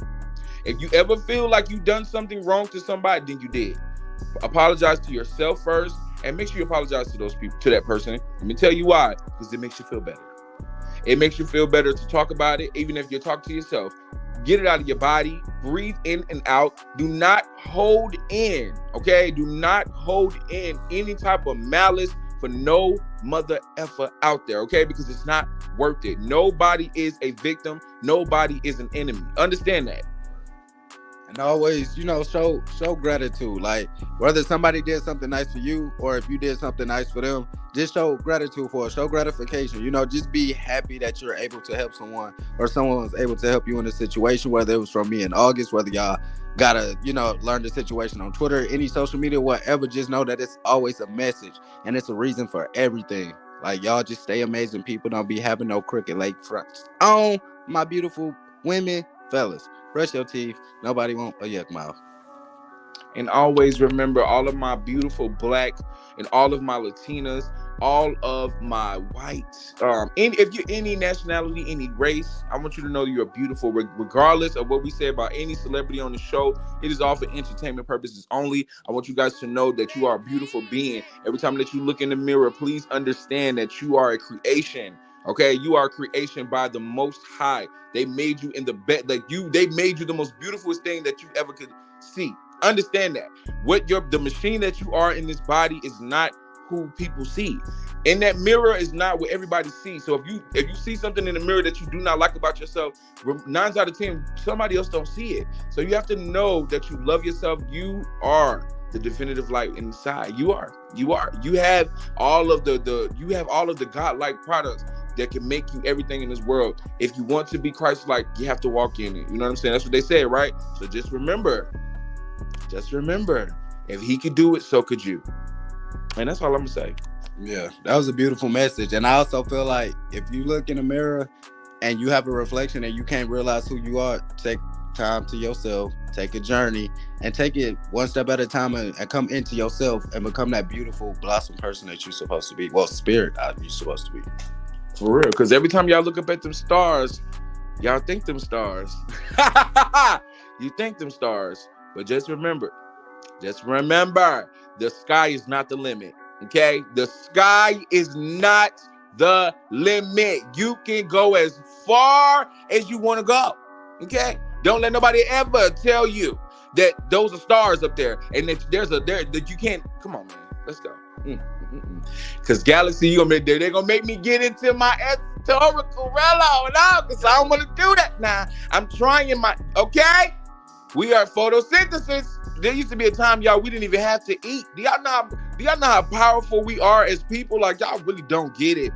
if you ever feel like you've done something wrong to somebody, then you did. Apologize to yourself first, and make sure you apologize to those people, to that person. Let me tell you why, because it makes you feel better. It makes you feel better to talk about it, even if you talk to yourself. Get it out of your body. Breathe in and out. Do not hold in, okay? Do not hold in any type of malice for no mother effer out there, okay? Because it's not worth it. Nobody is a victim. Nobody is an enemy. Understand that. And always, you know, show gratitude. Like, whether somebody did something nice for you or if you did something nice for them, just show gratitude for it. Show gratification. You know, just be happy that you're able to help someone or someone was able to help you in a situation, whether it was from me in August, whether y'all gotta, you know, learn the situation on Twitter, any social media, whatever. Just know that it's always a message and it's a reason for everything. Like, y'all just stay amazing people. Don't be having no crooked leg fronts. Oh, my beautiful women, fellas. Brush your teeth. Nobody want a yuck mouth. And always remember, all of my beautiful Black and all of my Latinas, all of my whites, if you're any nationality, any race, I want you to know you're beautiful, regardless of what we say about any celebrity on the show. It is all for entertainment purposes only. I want you guys to know that you are a beautiful being. Every time that you look in the mirror, please understand that you are a creation. Okay, you are a creation by the Most High. They made you in the bed, they made you the most beautiful thing that you ever could see. Understand that. The machine that you are in this body is not who people see. And that mirror is not what everybody sees. So if you see something in the mirror that you do not like about yourself, 9 out of 10, somebody else don't see it. So you have to know that you love yourself. You are the definitive light inside. You have all of the godlike products that can make you everything in this world. If you want to be Christ-like, you have to walk in it. You know what I'm saying? That's what they say, right? So just remember, if he could do it, so could you. And that's all I'm gonna say. Yeah, that was a beautiful message. And I also feel like if you look in the mirror and you have a reflection and you can't realize who you are, take time to yourself, take a journey, and take it one step at a time and come into yourself and become that beautiful blossom person that you're supposed to be. Well, spirit you're supposed to be. For real, because every time y'all look up at them stars, y'all think them stars. You think them stars. But just remember, the sky is not the limit, okay? The sky is not the limit. You can go as far as you want to go, okay? Don't let nobody ever tell you that those are stars up there and that you can't. Come on, man. Let's go. Because Galaxy, they're gonna make me get into my historical rello now, because I don't want to do that now. I'm trying okay? We are photosynthesis. There used to be a time, y'all, we didn't even have to eat. Do y'all know how powerful we are as people? Like, y'all really don't get it.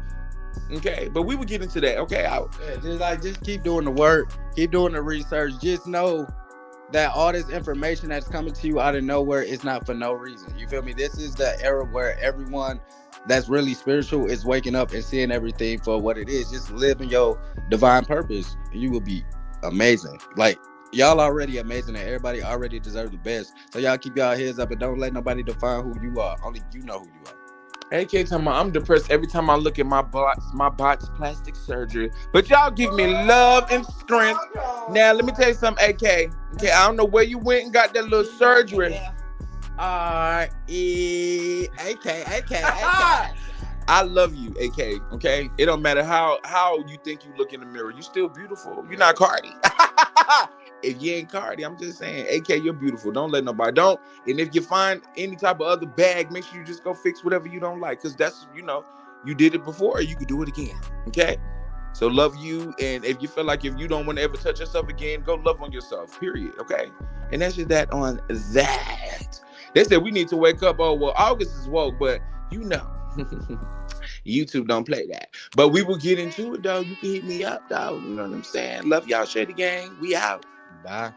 Okay, but we would get into that. Okay, just keep doing the work, keep doing the research. Just know that all this information that's coming to you out of nowhere is not for no reason. You feel me? This is the era where everyone that's really spiritual is waking up and seeing everything for what it is. Just live in your divine purpose, and you will be amazing. Like, y'all already amazing, and everybody already deserves the best. So y'all keep y'all heads up and don't let nobody define who you are. Only you know who you are. AK talking about I'm depressed every time I look at my botched plastic surgery. But y'all give me love and strength. Now let me tell you something, AK. Okay, I don't know where you went and got that little surgery. AK. I love you, AK. Okay, it don't matter how you think you look in the mirror. You still beautiful. You're not Cardi. If you ain't Cardi, I'm just saying, AK, you're beautiful. Don't let nobody don't. And if you find any type of other bag, make sure you just go fix whatever you don't like, because that's, you did it before, you could do it again. Okay, so love you. And if you feel like if you don't want to ever touch yourself again, go love on yourself, period. Okay, and that's just that on that. They said we need to wake up. Oh well, August is woke, but YouTube don't play that. But we will get into it though. You can hit me up though. You know what I'm saying? Love y'all. Share the gang. We out. Bye.